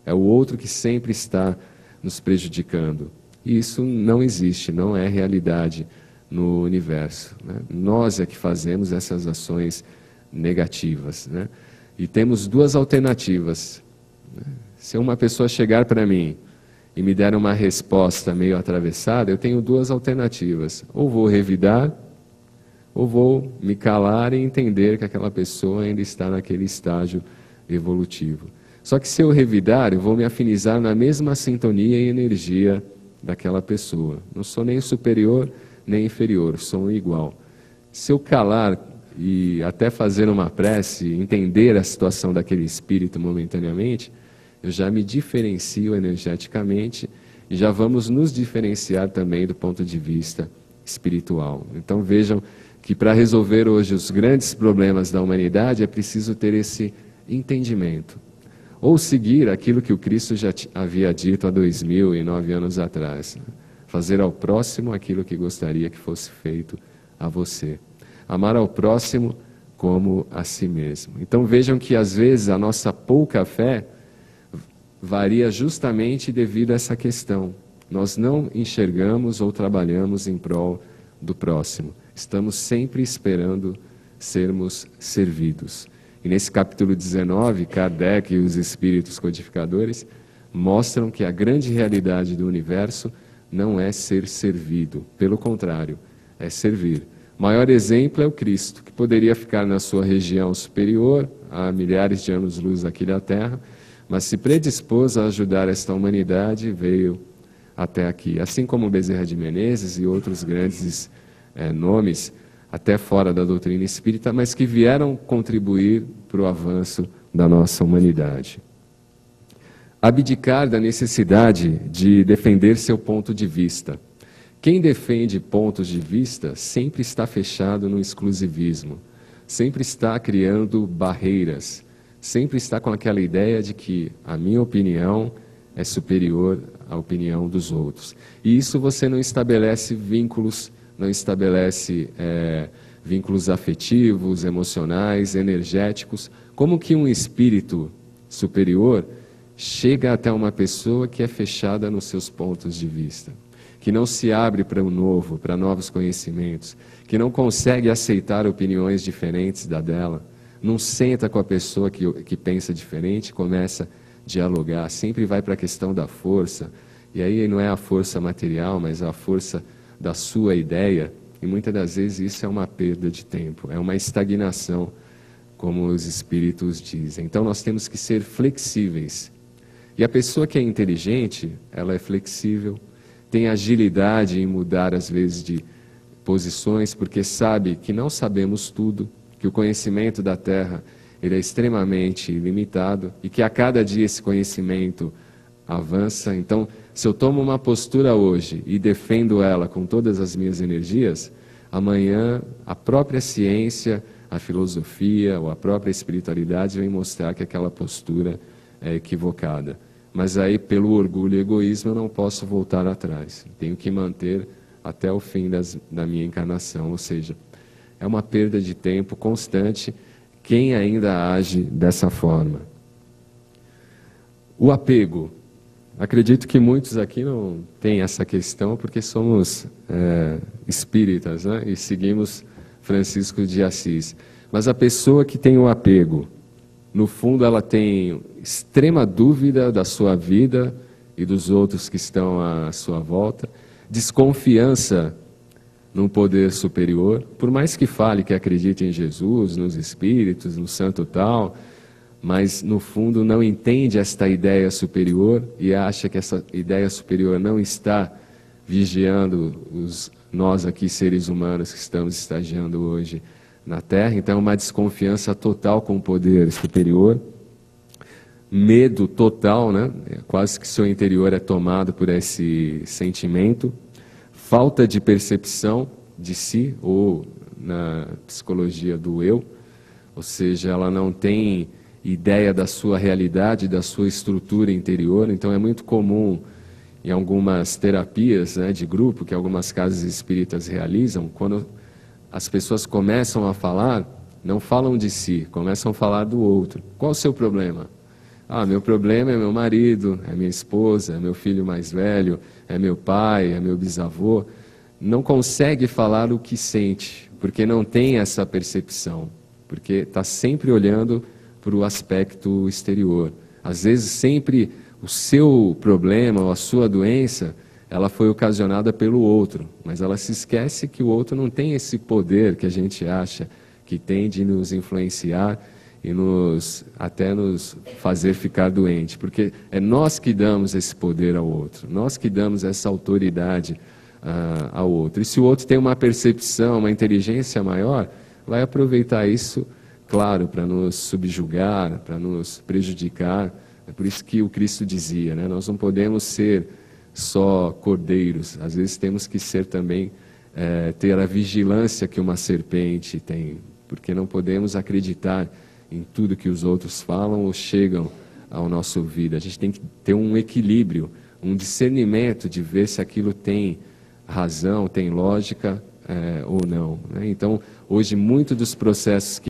É o outro que sempre está nos prejudicando. E isso não existe, não é realidade no universo, né? Nós é que fazemos essas ações negativas, né? E temos duas alternativas, né? Se uma pessoa chegar para mim e me der uma resposta meio atravessada, eu tenho duas alternativas: ou vou revidar, ou vou me calar e entender que aquela pessoa ainda está naquele estágio evolutivo. Só que se eu revidar, eu vou me afinizar na mesma sintonia e energia daquela pessoa. Não sou nem superior nem inferior, sou igual. Se eu calar e até fazer uma prece, entender a situação daquele espírito momentaneamente, eu já me diferencio energeticamente e já vamos nos diferenciar também do ponto de vista espiritual. Então vejam que para resolver hoje os grandes problemas da humanidade é preciso ter esse entendimento. Ou seguir aquilo que o Cristo já havia dito há 2009 anos atrás. Fazer ao próximo aquilo que gostaria que fosse feito a você. Amar ao próximo como a si mesmo. Então vejam que às vezes a nossa pouca fé varia justamente devido a essa questão. Nós não enxergamos ou trabalhamos em prol do próximo. Estamos sempre esperando sermos servidos. E nesse capítulo 19, Kardec e os espíritos codificadores mostram que a grande realidade do universo não é ser servido, pelo contrário, é servir. O maior exemplo é o Cristo, que poderia ficar na sua região superior, a milhares de anos-luz aqui da Terra, mas se predispôs a ajudar esta humanidade e veio até aqui. Assim como Bezerra de Menezes e outros grandes nomes, até fora da doutrina espírita, mas que vieram contribuir para o avanço da nossa humanidade. Abdicar da necessidade de defender seu ponto de vista. Quem defende pontos de vista sempre está fechado no exclusivismo, sempre está criando barreiras, sempre está com aquela ideia de que a minha opinião é superior à opinião dos outros. E isso você não estabelece vínculos, não estabelece vínculos afetivos, emocionais, energéticos. Como que um espírito superior chega até uma pessoa que é fechada nos seus pontos de vista, que não se abre para o novo, para novos conhecimentos, que não consegue aceitar opiniões diferentes da dela, não senta com a pessoa que pensa diferente, começa a dialogar, sempre vai para a questão da força, e aí não é a força material, mas a força da sua ideia, e muitas das vezes isso é uma perda de tempo, é uma estagnação, como os espíritos dizem. Então nós temos que ser flexíveis. E a pessoa que é inteligente, ela é flexível, tem agilidade em mudar às vezes de posições, porque sabe que não sabemos tudo, que o conhecimento da Terra ele é extremamente limitado e que a cada dia esse conhecimento avança. Então, se eu tomo uma postura hoje e defendo ela com todas as minhas energias, amanhã a própria ciência, a filosofia ou a própria espiritualidade vem mostrar que aquela postura é equivocada. Mas aí, pelo orgulho e egoísmo, eu não posso voltar atrás. Tenho que manter até o fim da minha encarnação. Ou seja, é uma perda de tempo constante quem ainda age dessa forma. O apego. Acredito que muitos aqui não têm essa questão porque somos espíritas, né? E seguimos Francisco de Assis. Mas a pessoa que tem o apego, no fundo ela tem extrema dúvida da sua vida e dos outros que estão à sua volta, desconfiança num poder superior, por mais que fale que acredite em Jesus, nos espíritos, no santo tal, mas no fundo não entende esta ideia superior e acha que essa ideia superior não está vigiando nós aqui seres humanos que estamos estagiando hoje na Terra. Então uma desconfiança total com o poder superior, medo total, né? Quase que seu interior é tomado por esse sentimento, falta de percepção de si, ou na psicologia do eu, ou seja, ela não tem ideia da sua realidade, da sua estrutura interior. Então é muito comum em algumas terapias, né, de grupo que algumas casas espíritas realizam, quando as pessoas começam a falar, não falam de si, começam a falar do outro. Qual o seu problema? Ah, meu problema é meu marido, é minha esposa, é meu filho mais velho, é meu pai, é meu bisavô. Não consegue falar o que sente, porque não tem essa percepção, porque está sempre olhando para o aspecto exterior. Às vezes sempre o seu problema ou a sua doença, ela foi ocasionada pelo outro, mas ela se esquece que o outro não tem esse poder que a gente acha que tem de nos influenciar e até nos fazer ficar doente, porque é nós que damos esse poder ao outro, nós que damos essa autoridade ao outro. E se o outro tem uma percepção, uma inteligência maior, vai aproveitar isso, claro, para nos subjugar, para nos prejudicar. É por isso que o Cristo dizia, né? Nós não podemos ser só cordeiros, às vezes temos que ser também, ter a vigilância que uma serpente tem, porque não podemos acreditar em tudo que os outros falam ou chegam ao nosso ouvido. A gente tem que ter um equilíbrio, um discernimento de ver se aquilo tem razão, tem lógica ou não, né? Então, hoje, muitos dos processos que